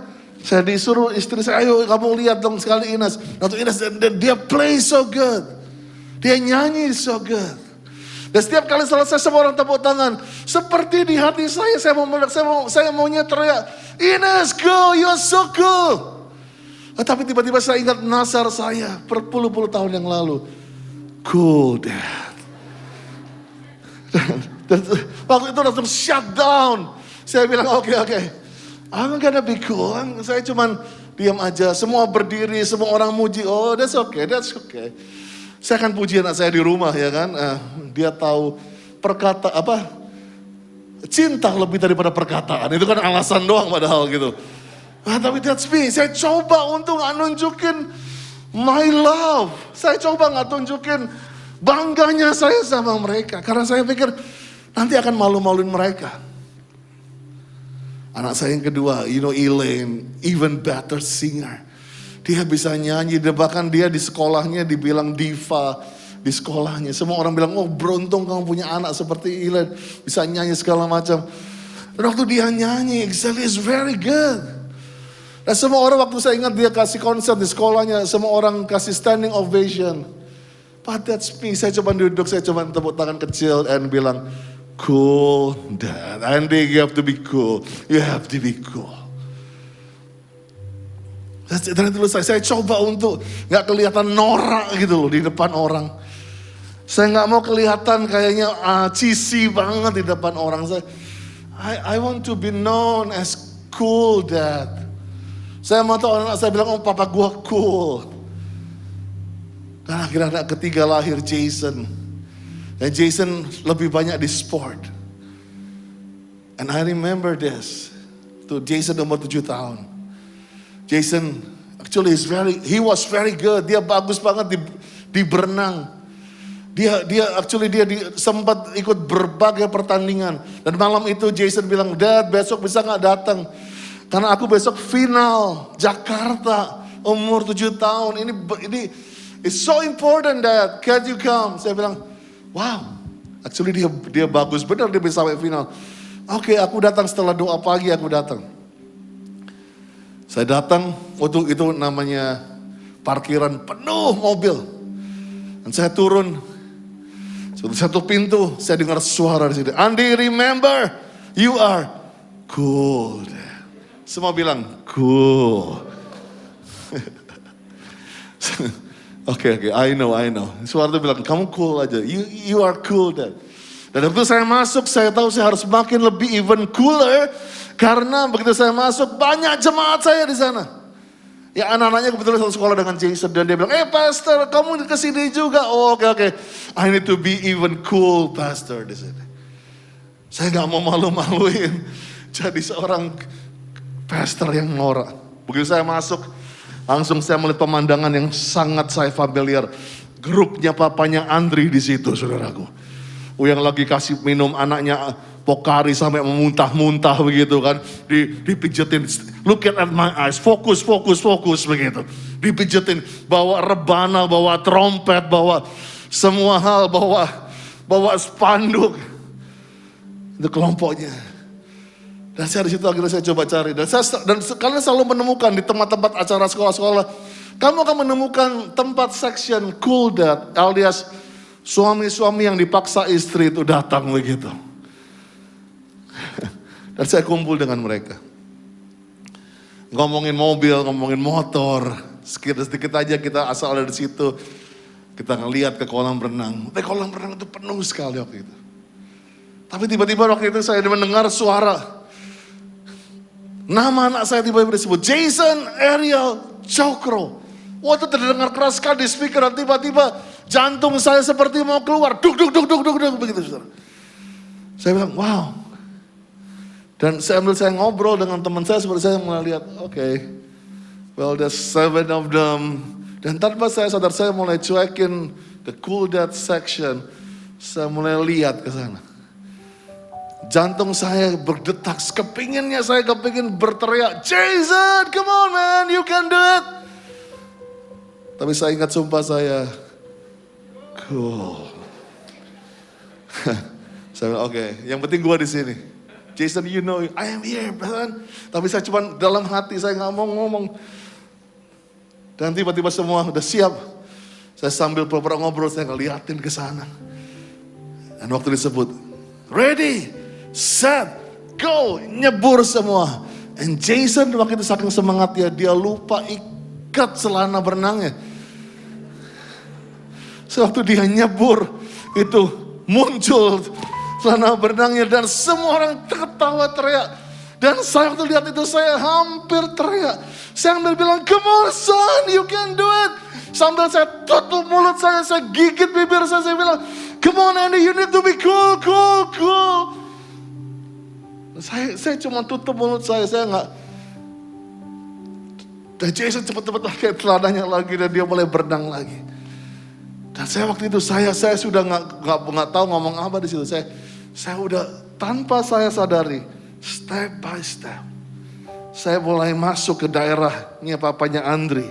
disuruh istri saya, ayo kamu lihat dong sekali Ines. Lalu Ines, dia play so good. Dia nyanyi so good. Dan setiap kali selesai semua orang tepuk tangan. Seperti di hati saya maunya teriak, Ines go, you are so cool. Tapi tiba-tiba saya ingat nasar saya berpuluh-puluh tahun yang lalu. Cool dad. Dan waktu itu langsung shut down. Saya bilang oke. I'm gonna be cool. Saya cuman diam aja. Semua berdiri, semua orang muji. Oh that's okay. Saya akan puji anak saya di rumah ya kan. Dia tahu cinta lebih daripada perkataan. Itu kan alasan doang padahal gitu. Tapi that's me. Saya coba untuk gak nunjukin my love. Saya coba gak tunjukin bangganya saya sama mereka. Karena saya pikir nanti akan malu-maluin mereka. Anak saya yang kedua, Elaine, even better singer. Dia bisa nyanyi, bahkan dia di sekolahnya dibilang diva di sekolahnya. Semua orang bilang, oh beruntung kamu punya anak seperti Elaine. Bisa nyanyi segala macam. Dan waktu dia nyanyi, exactly is very good. Dan semua orang waktu saya ingat dia kasih konser di sekolahnya, semua orang kasih standing ovation. But that's me, saya coba duduk, saya coba tepuk tangan kecil and bilang, cool dad, Andy you have to be cool, you have to be cool. Dan itu saya coba untuk gak kelihatan norak gitu loh di depan orang. Saya gak mau kelihatan kayaknya cheesy banget di depan orang. I want to be known as cool dad. Saya mau tahu anak saya bilang, oh papa gua cool. Dan akhirnya anak ketiga lahir Jason. Dan Jason lebih banyak di sport. And I remember this. Tuh Jason umur 7 tahun. Jason actually he was very good. Dia bagus banget di berenang. Dia sempat ikut berbagai pertandingan. Dan malam itu Jason bilang, Dad besok bisa gak datang? Karena aku besok final Jakarta umur 7 tahun. Ini it's so important Dad. Can you come? Saya bilang, wow. Actually dia bagus benar, dia bisa sampai final. Oke, aku datang setelah doa pagi, aku datang. Saya datang, waktu itu namanya parkiran penuh mobil. Dan saya turun, satu pintu, saya dengar suara di sini. Andy, remember, you are cool. Semua bilang, cool. Oke, I know. Suara itu bilang, kamu cool aja, you are cool dad. Dan waktu saya masuk, saya tahu saya harus makin lebih even cooler. Karena begitu saya masuk, banyak jemaat saya di sana. Ya anak-anaknya kebetulan satu sekolah dengan Jason. Dan dia bilang, pastor kamu kesini juga. Oh oke. I need to be even cool pastor di sini. Saya gak mau malu-maluin. Jadi seorang pastor yang norak. Begitu saya masuk, langsung saya melihat pemandangan yang sangat saya familiar. Grupnya papanya Andri di situ saudaraku. Yang lagi kasih minum anaknya Pokari sampai memuntah-muntah begitu kan. Dipijetin, look at my eyes, fokus begitu. Dipijetin, bawa rebana, bawa trompet, bawa semua hal, bawa spanduk. Itu kelompoknya. Dan saya di situ akhirnya saya coba cari. Dan kalian selalu menemukan di tempat-tempat acara sekolah-sekolah. Kamu akan menemukan tempat section cool dad, alias suami-suami yang dipaksa istri itu datang begitu. Dan saya kumpul dengan mereka. Ngomongin mobil, ngomongin motor. Sedikit aja kita asal ada di situ. Kita ngeliat ke kolam renang. Tapi kolam renang itu penuh sekali waktu itu. Tapi tiba-tiba waktu itu saya mendengar suara. Nama anak saya tiba-tiba disebut Jason Ariel Cokro. Wah, itu terdengar keras sekali di speaker. Dan tiba-tiba jantung saya seperti mau keluar. Duk, duk, duk, duk, duk, duk. Begitu, saudara. Saya bilang, wow. Dan saya ngobrol dengan teman saya seperti saya mulai lihat, okay, well there's 7 of them. Dan tanpa saya sadar, saya mulai cuekin the cool dad section. Saya mulai lihat ke sana. Jantung saya berdetak, kepingin berteriak, Jason, come on man, you can do it. Tapi saya ingat sumpah saya, cool. Saya bilang, oke, yang penting gua di sini. Jason, you know, I am here, man. Tapi saya cuma dalam hati, saya nggak mau ngomong. Dan tiba-tiba semua udah siap. Saya sambil pura-pura ngobrol, saya ngeliatin ke sana. Dan waktu disebut, ready, set, go, nyebur semua. And Jason waktu itu saking semangatnya, dia lupa ikat celana berenangnya. Sewaktu dia nyebur, itu muncul celana berenangnya dan semua orang ketawa teriak. Dan saya waktu lihat itu saya hampir teriak. Saya ambil bilang, come on son, you can do it. Sambil saya tutup mulut saya gigit bibir saya bilang, come on Andy, you need to be cool, cool, cool. Saya cuma tutup mulut saya nggak. Dan Jason cepat-cepat pakai celananya lagi dan dia mulai berenang lagi. Dan saya waktu itu saya sudah nggak tahu ngomong apa di situ. Saya udah tanpa saya sadari, step by step, saya mulai masuk ke daerahnya papanya Andri.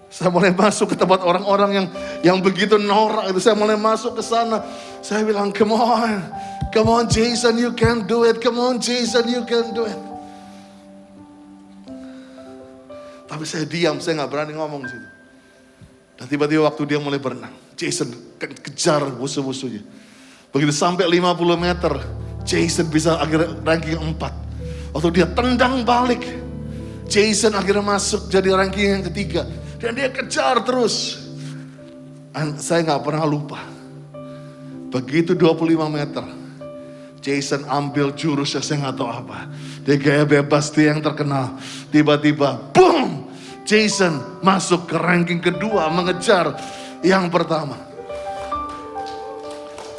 Saya mulai masuk ke tempat orang-orang yang begitu norak itu. Saya mulai masuk ke sana. Saya bilang, come on Jason, you can do it. Come on Jason, you can do it. Tapi saya diam, saya nggak berani ngomong di situ. Dan tiba-tiba waktu dia mulai berenang, Jason kejar musuh-musuhnya. Begitu sampai 50 meter, Jason bisa akhirnya ranking 4. Waktu dia tendang balik, Jason akhirnya masuk jadi ranking yang ketiga. Dan dia kejar terus. Dan saya gak pernah lupa. Begitu 25 meter, Jason ambil jurusnya, saya gak tahu apa. Dia gaya bebas, dia yang terkenal. Tiba-tiba, boom! Jason masuk ke ranking kedua, mengejar yang pertama.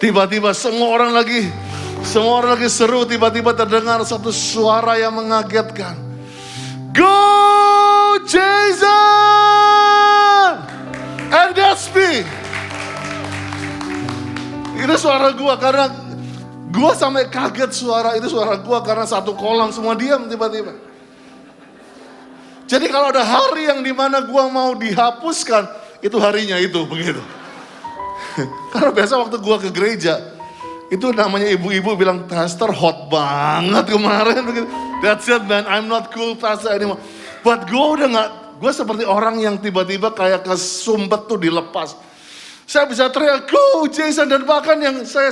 Tiba-tiba semua orang lagi seru, tiba-tiba terdengar satu suara yang mengagetkan. Go Jason! And that's me. Itu suara gua karena gua sampai kaget suara itu suara gua karena satu kolam semua diam tiba-tiba. Jadi kalau ada hari yang dimana gua mau dihapuskan, itu harinya itu begitu. Karena biasa waktu gua ke gereja, itu namanya ibu-ibu bilang, pastor hot banget kemarin. That's it man, I'm not cool pastor anymore. But gue seperti orang yang tiba-tiba kayak kesumpet tuh dilepas. Saya bisa teriak, go Jason. Dan bahkan yang saya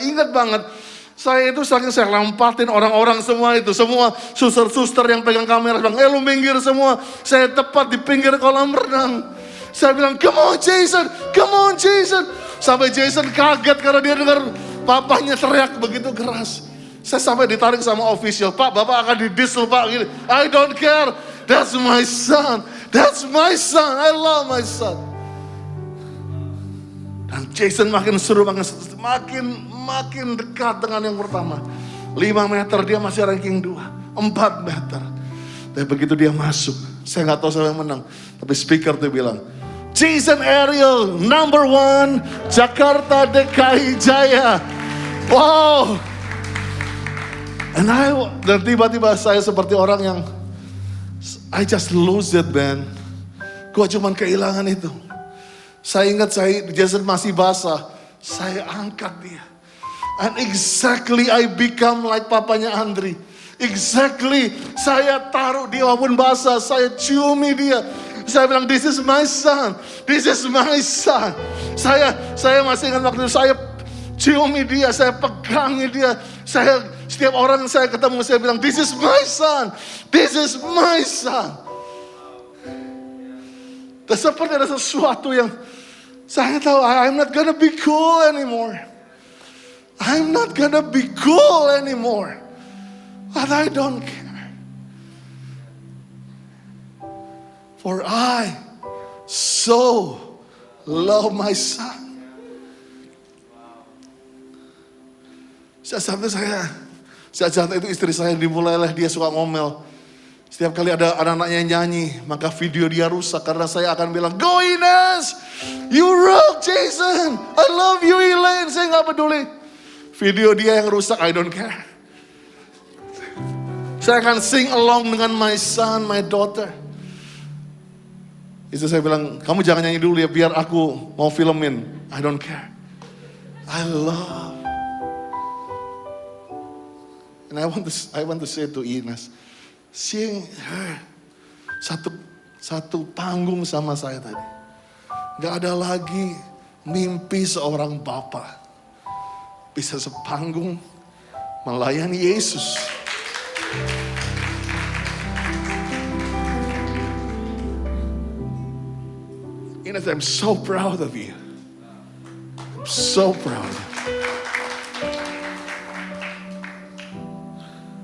ingat banget, saya itu saking saya lompatin orang-orang semua itu. Semua suster-suster yang pegang kamera bilang, lu minggir semua. Saya tepat di pinggir kolam renang. Saya bilang, come on Jason, come on Jason. Sampai Jason kaget karena dia dengar papanya teriak begitu keras. Saya sampai ditarik sama official, Pak, Bapak akan didisel Pak. Gini. I don't care, that's my son. That's my son, I love my son. Dan Jason makin seru, makin dekat dengan yang pertama. 5 meter dia masih ranking 2, 4 meter. Tapi begitu dia masuk, saya gak tahu siapa yang menang. Tapi speaker tuh bilang, Jason Ariel, number 1, Jakarta DKI Jaya. Wow. Dan tiba-tiba saya seperti orang yang, I just lose it man. Gua cuman kehilangan itu. Saya ingat Jason masih basah. Saya angkat dia. And exactly I become like papanya Andri. Exactly, saya taruh dia walaupun basah, saya ciumi dia. Saya bilang, this is my son, this is my son. Saya masih ingat waktu itu saya ciumi dia, saya pegangi dia, Setiap orang yang saya ketemu, saya bilang, this is my son. This is my son. Dan seperti ada sesuatu yang saya tahu, I'm not gonna be cool anymore. I'm not gonna be cool anymore. But I don't care. For I so love my son. Saat itu istri saya dimulailah dia suka ngomel. Setiap kali ada anak-anaknya nyanyi, maka video dia rusak karena saya akan bilang, go Ines, you rock Jason, I love you Elaine. Saya nggak peduli. Video dia yang rusak, I don't care. Saya akan sing along dengan my son, my daughter. Istri saya bilang, kamu jangan nyanyi dulu ya, biar aku mau filmin. I don't care. I love. And I want to say to Ines, seeing her satu panggung sama saya tadi. Gak ada lagi mimpi seorang bapak bisa sepanggung melayani Yesus. Ines, I'm so proud of you. I'm so proud.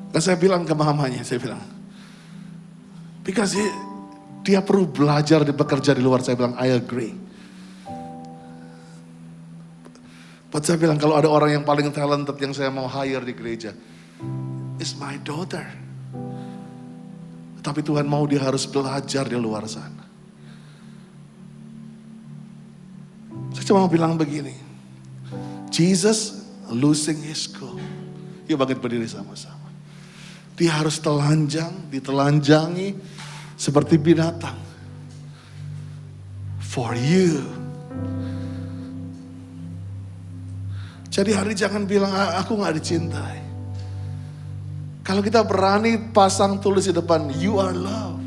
Dan saya bilang ke mamanya, saya bilang, because dia perlu belajar bekerja di luar. Saya bilang, I agree. But saya bilang, kalau ada orang yang paling talented yang saya mau hire di gereja, is my daughter. Tapi Tuhan mau dia harus belajar di luar sana. Saya cuma mau bilang begini, Jesus losing his cool. Yuk bangkit berdiri sama-sama. Dia harus ditelanjangi seperti binatang. For you. Jadi hari jangan bilang aku gak dicintai. Kalau kita berani pasang tulis di depan, you are love.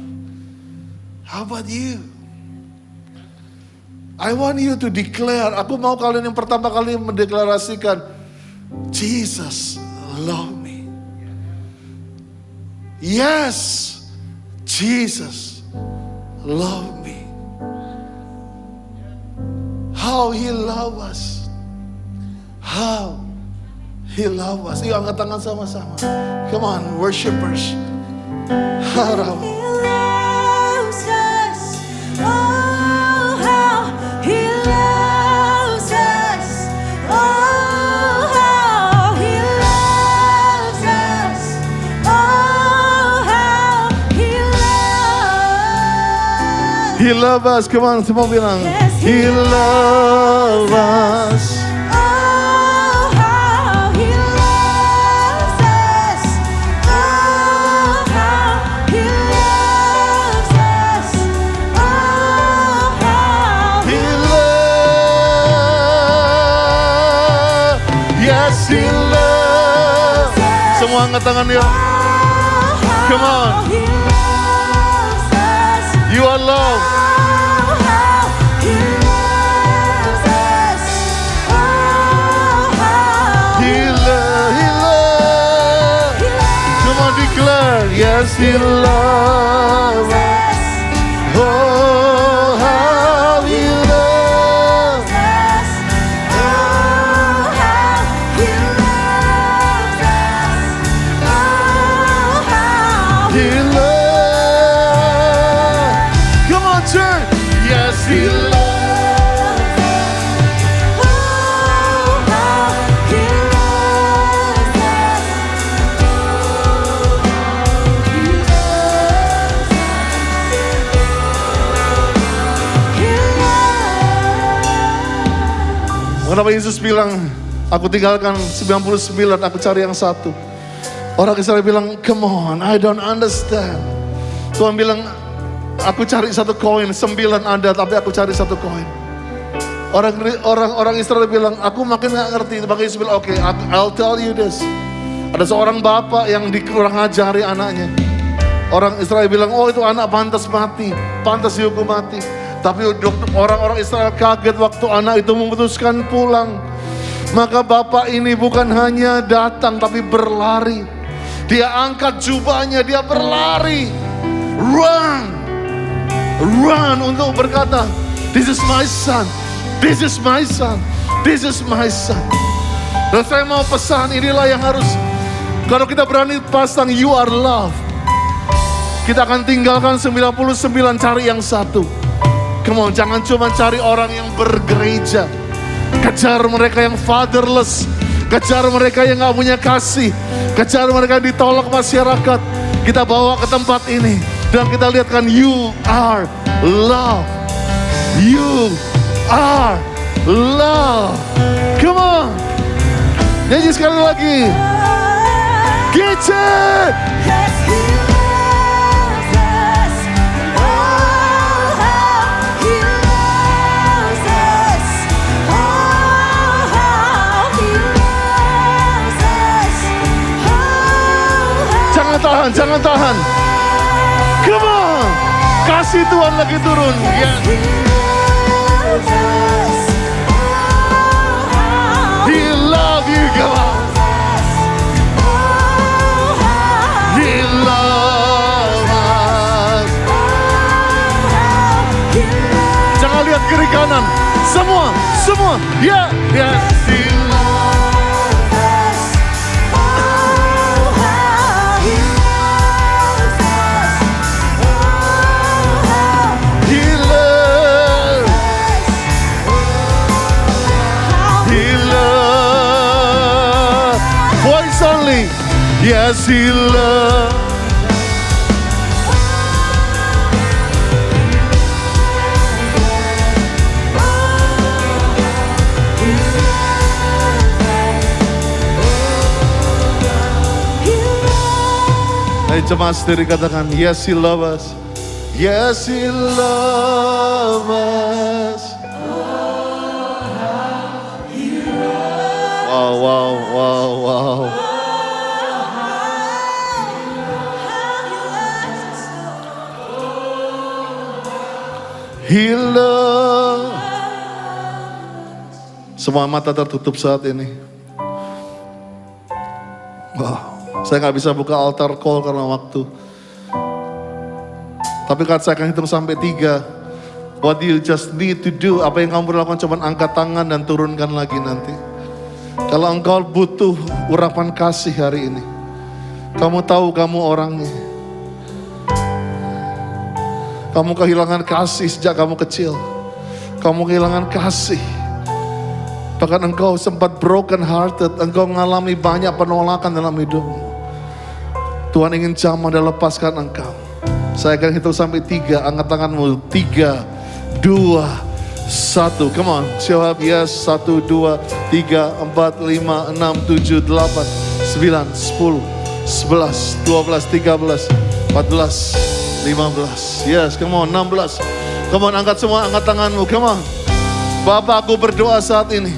How about you? I want you to declare. Aku mau kalian yang pertama kali mendeklarasikan, Jesus love me. Yes, Jesus love me. How he love us. How he love us. Yuk angkat tangan sama-sama. Come on, worshipers. Harap. He loves us. Oh, how he loves us. Oh, how he loves us. Oh, how he loves. He love us. Come on, semua bilang. Yes, He love us. Oh, how he loves us. Oh, how he loves us. Oh, how He love. Yes, he love. Semua angkat tangan yuk. Come on. he loves us. You are love. Oh, how he loves us. Oh, how He love. He love. Come on, declare. Yes, he love us. Oh, how he loves. He love. Come on, church. Yes, he love. Kenapa Yesus bilang, aku tinggalkan 99, aku cari yang satu. Orang Israel bilang, come on, I don't understand. Tuhan bilang, aku cari satu koin, 9 ada, tapi aku cari satu koin. Orang Israel bilang, aku makin gak ngerti. Maka Yesus bilang, okay, I'll tell you this. Ada seorang bapak yang kurang ajari anaknya. Orang Israel bilang, oh itu anak pantas mati, pantas dihukum mati. Tapi orang-orang Israel kaget waktu anak itu memutuskan pulang. Maka Bapak ini bukan hanya datang tapi berlari. Dia angkat jubahnya, dia berlari. Run untuk berkata, this is my son, this is my son, this is my son. Dan saya mau pesan, inilah yang harus, kalau kita berani pasang you are love, kita akan tinggalkan 99, cari yang satu. Come on, jangan cuma cari orang yang bergereja. Kejar mereka yang fatherless, kejar mereka yang gak punya kasih, kejar mereka yang ditolak masyarakat. Kita bawa ke tempat ini dan kita lihatkan you are love. You are love. Come on. Nyanyi sekali lagi. Gice. Yes, He loves us. Oh, how He loves us. Oh, how He loves us. Oh, how Jangan tahan, jangan tahan. Come on. Kasih Tuhan lagi turun. yes, He loves us. Oh, how He love you. Come on. He love us. Jangan lihat kiri kanan. Semua. Ya, yes, He loves us. Oh, how He loves us. Oh, how He loves. He loves. Voice only. Yes, He loves. Hai jemaat sendiri katakan, yes He loves us. Yes He loves us. Wow. He loves. Semua mata tertutup saat ini. Wow. Saya nggak bisa buka altar call karena waktu. Tapi kalau saya akan hitung sampai 3. What you just need to do, apa yang kamu perlu lakukan, cuma angkat tangan dan turunkan lagi nanti. Kalau engkau butuh urapan kasih hari ini, kamu tahu kamu orangnya. Kamu kehilangan kasih sejak kamu kecil. Kamu kehilangan kasih. Bahkan engkau sempat broken hearted, engkau mengalami banyak penolakan dalam hidupmu. Tuhan ingin jamah dan lepaskan engkau. Saya akan hitung sampai 3, angkat tanganmu. 3, 2, 1. Come on, jawab yes. 1, 2, 3, 4, 5, 6, 7, 8, 9, 10, 11, 12, 13, 14, 15. Yes, come on, 16. Come on, angkat semua, angkat tanganmu. Come on. Bapak, aku berdoa saat ini.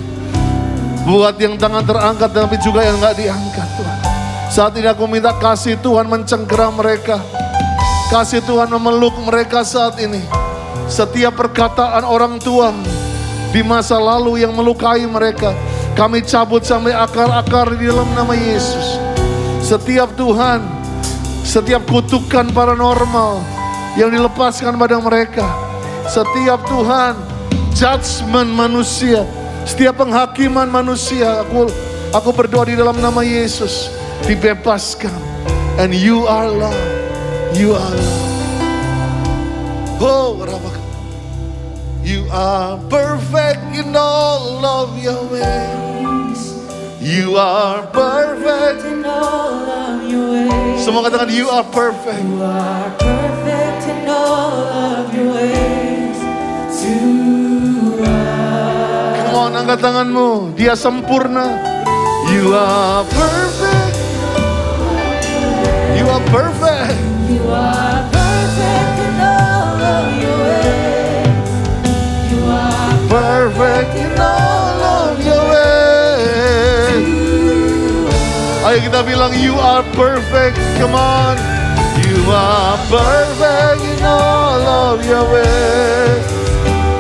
Buat yang tangan terangkat tapi juga yang gak diangkat, Tuhan. Saat ini aku minta kasih Tuhan mencengkeram mereka. Kasih Tuhan memeluk mereka saat ini. Setiap perkataan orang tua di masa lalu yang melukai mereka, kami cabut sampai akar-akar di dalam nama Yesus. Setiap Tuhan, setiap kutukan paranormal yang dilepaskan pada mereka. Setiap Tuhan, judgment manusia, setiap penghakiman manusia, aku berdoa di dalam nama Yesus, dibebaskan. And you are love. You are love. Oh, you are perfect in all of your ways. You are perfect in all of your ways. Semua katakan you are perfect. You are perfect in all of your ways. To us. Come on, angkat tanganmu. Dia sempurna. You are perfect. You are perfect. You are perfect in all of your ways. You are Perfect in all of your ways. Ayo kita bilang you are perfect. Come on. You are perfect in all of your ways.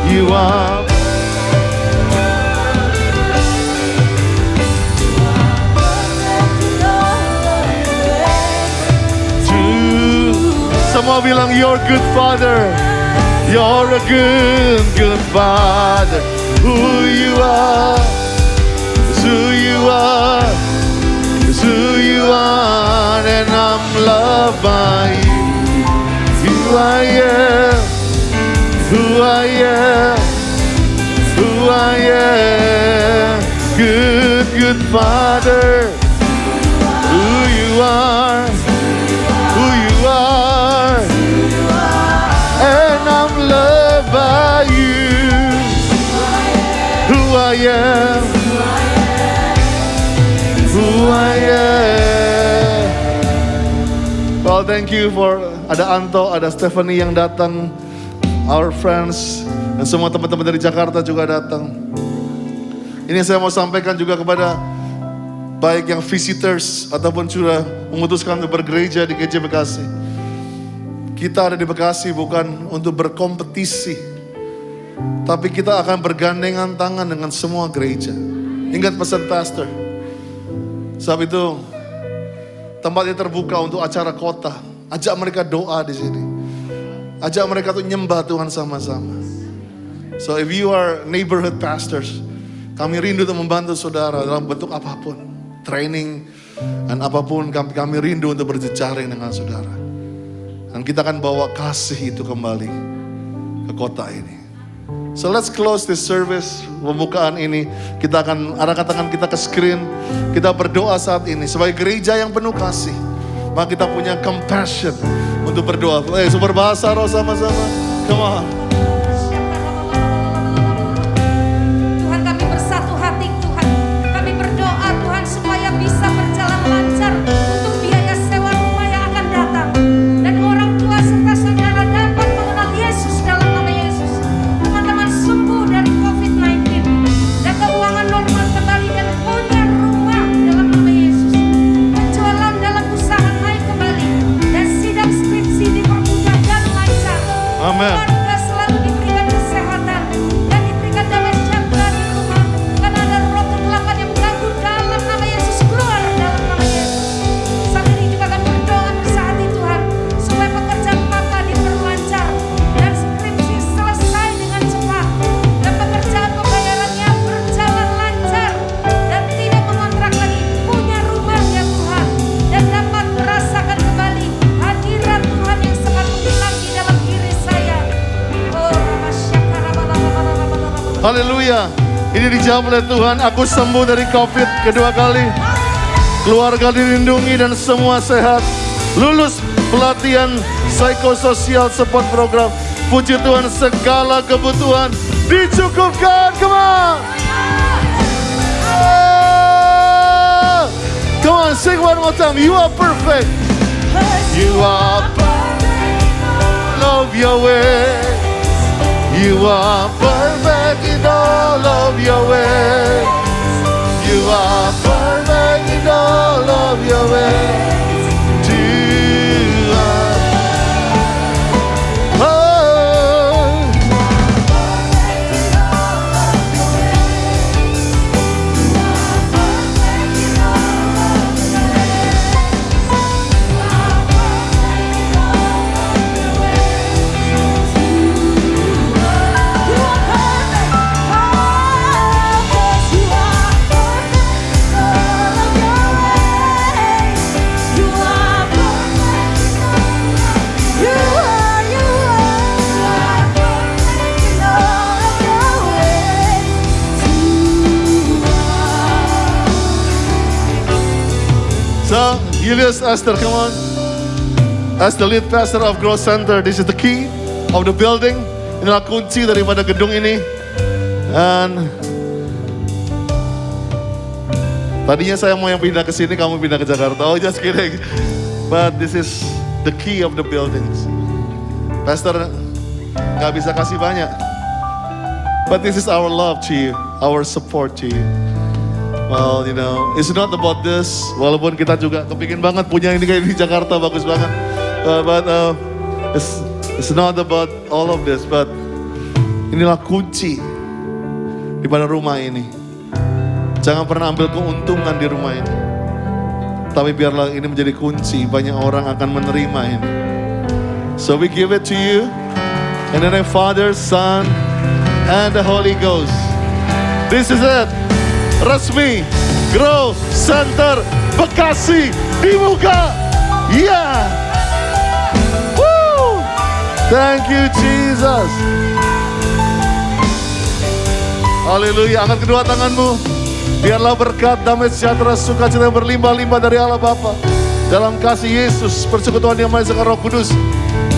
You are. Semua bilang, You're good Father. You're a good, good Father. Who you are, is who you are, is who you are, and I'm loved by you. Who I am, who I am, who I am. Good, good Father. Who you are, who you are, and I'm loved by you. Who I am, who I am. Well, thank you for ada Anto, ada Stephanie yang datang, our friends, dan semua teman-teman dari Jakarta juga datang. Ini saya mau sampaikan juga kepada baik yang visitors ataupun sudah memutuskan untuk bergereja di GC Bekasi. Kita ada di Bekasi bukan untuk berkompetisi, tapi kita akan bergandengan tangan dengan semua gereja. Ingat pesan pastor. Sebab itu tempatnya terbuka untuk acara kota. Ajak mereka doa di sini. Ajak mereka untuk nyembah Tuhan sama-sama. So if you are neighborhood pastors, kami rindu untuk membantu saudara dalam bentuk apapun. Training dan apapun, kami rindu untuk berjejaring dengan saudara. Dan kita akan bawa kasih itu kembali ke kota ini. So let's close this service, pembukaan ini. Kita akan arahkan tangan kita ke screen. Kita berdoa saat ini sebagai gereja yang penuh kasih. Maka kita punya compassion untuk berdoa. Super bahasa roh sama-sama. Come on. Tuhan, kami bersatu hati Tuhan. Kami berdoa Tuhan supaya bisa berjalan lancar untuk biaya sewa rumah yang akan datang. Dan orang tua serta saudara dapat mengenal Yesus dalam nama Yesus. Teman-teman sembuh dari COVID-19. Dan keuangan normal kembali dan punya rumah dalam nama Yesus. Penjualan dalam usaha naik kembali. Dan sidang skripsi dipermudah dan lancar. Amen. Keluarga selalu diberikan kesehatan dan diberikan damai sejahtera di rumah. Karena ada roh kegelapan yang mengganggu dalam nama Yesus, keluar dalam nama Yesus. Saat ini juga kami berdoa bersahati Tuhan supaya pekerjaan Papa diperlancar dan skripsi selesai dengan cepat dan pekerjaan pembayarannya berjalan lancar dan tidak mengontrak lagi, punya rumah ya Tuhan, dan dapat merasakan kembali hadirat Tuhan yang sangat menghilang di dalam diri saya. Oh, Haleluya. Ini dijawab oleh Tuhan. Aku sembuh dari COVID kedua kali. Keluarga dilindungi dan semua sehat. Lulus pelatihan psikososial support program. Puji Tuhan, segala kebutuhan dicukupkan. Come on. Ah. Come on, sing one more time. You are perfect. You are perfect. Love your way. You are perfect in all of your ways. You are perfect in all of your ways. Oh. So, Julius, Esther, come on. As the lead pastor of Growth Center, this is the key of the building. Inilah kunci daripada gedung ini. Dan tadinya saya mau yang pindah ke sini, kamu pindah ke Jakarta. Oh, just kidding. But this is the key of the buildings. Pastor nggak bisa kasih banyak. But this is our love to you, our support to you. Well, you know, it's not about this. Walaupun kita juga kepingin banget punya ini kayak di Jakarta, bagus banget. But it's not about all of this. But inilah kunci di pada rumah ini. Jangan pernah ambil keuntungan di rumah ini. Tapi biarlah ini menjadi kunci, banyak orang akan menerima ini. So we give it to you. In the name of Father, Son, and the Holy Ghost. This is it. Resmi Grow Center Bekasi dibuka. Yeah. Woo. Thank you Jesus. Haleluya. Angkat kedua tanganmu. Biarlah berkat, damai sejahtera, sukacita yang berlimpah-limpah dari Allah Bapa. Dalam kasih Yesus, persekutuan yang Maha Esa Roh Kudus.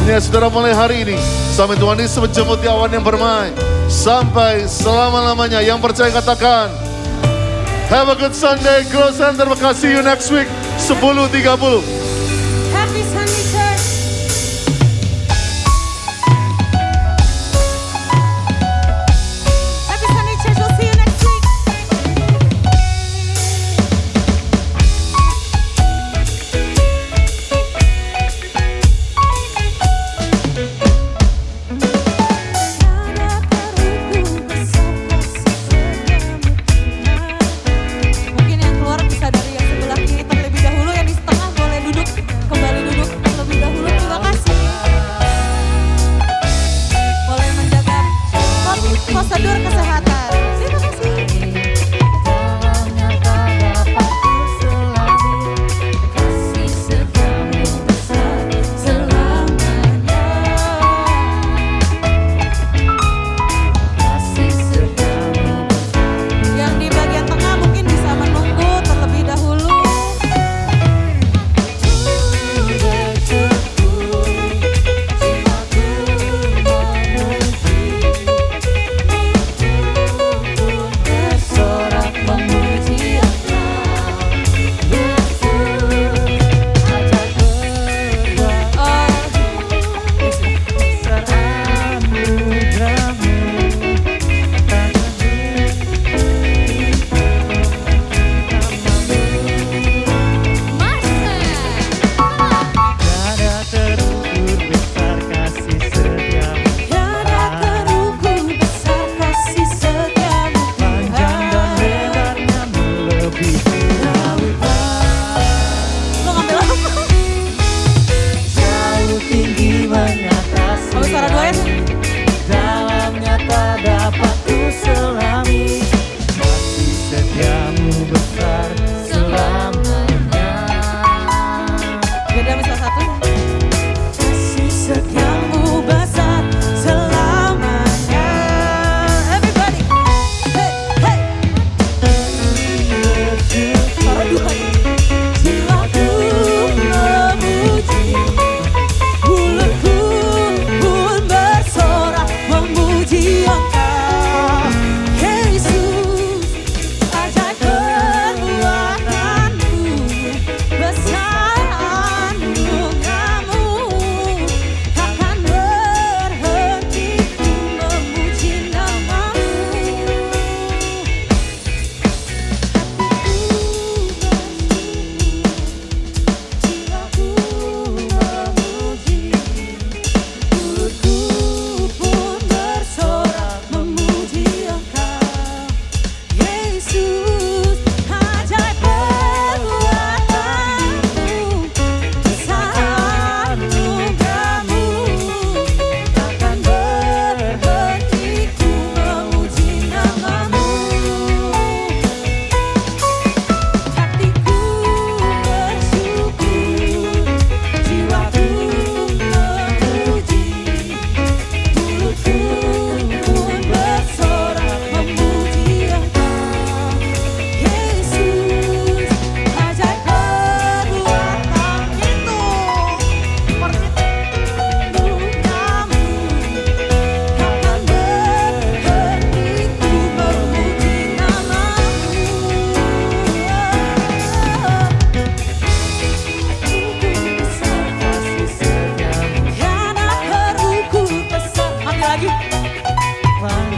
Ini saudara mulai hari ini sampai Tuhan Yesus menjemput di awan yang bermain sampai selama-lamanya. Yang percaya katakan, have a good Sunday, Grow Center Bekasi. See you next week 10.30. Happy Sunday Church. Happy Sunday Church. We'll see you next week. Mungkin yang keluar bisa dari yang sebelah kiri terlebih dahulu, yang di setengah boleh duduk, kembali duduk terlebih dahulu. Terima kasih. Boleh menjaga prosedur kesehatan. Terima kasih. Yang di bagian tengah mungkin bisa menunggu terlebih dahulu. Tiada terukur besar kasih setiamu Tuhan. Lo ngambil apa? Ambil suara dua ya. Dalamnya tak dapat ku selami, kasih setiamu besar selamanya. Beda ambil salah satu. Kasih setiamu besar selamanya. Everybody. Hey, hey. Suara dua. Jiwaku memuji, mulutku pun bersorak memuji Engkau, Yesus. Ajaib perbuatanmu, besar anugerahmu, takkan berhenti ku memuji namamu. Jiwaku memuji, mulutku pun bersorak memuji Engkau, Yesus. Ajaib perbuatanmu, besar anugerahmu, takkan berhenti ku memuji namamu. Hatiku bersyukur, jiwaku memuji, mulutku pun bersorak memuji Engkau, Yesus. Ajaib perbuatan itu, perbuatanmu, takkan berhenti ku memuji namamu. Tiada terukur besar. Mati lagi.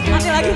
Mati lagi.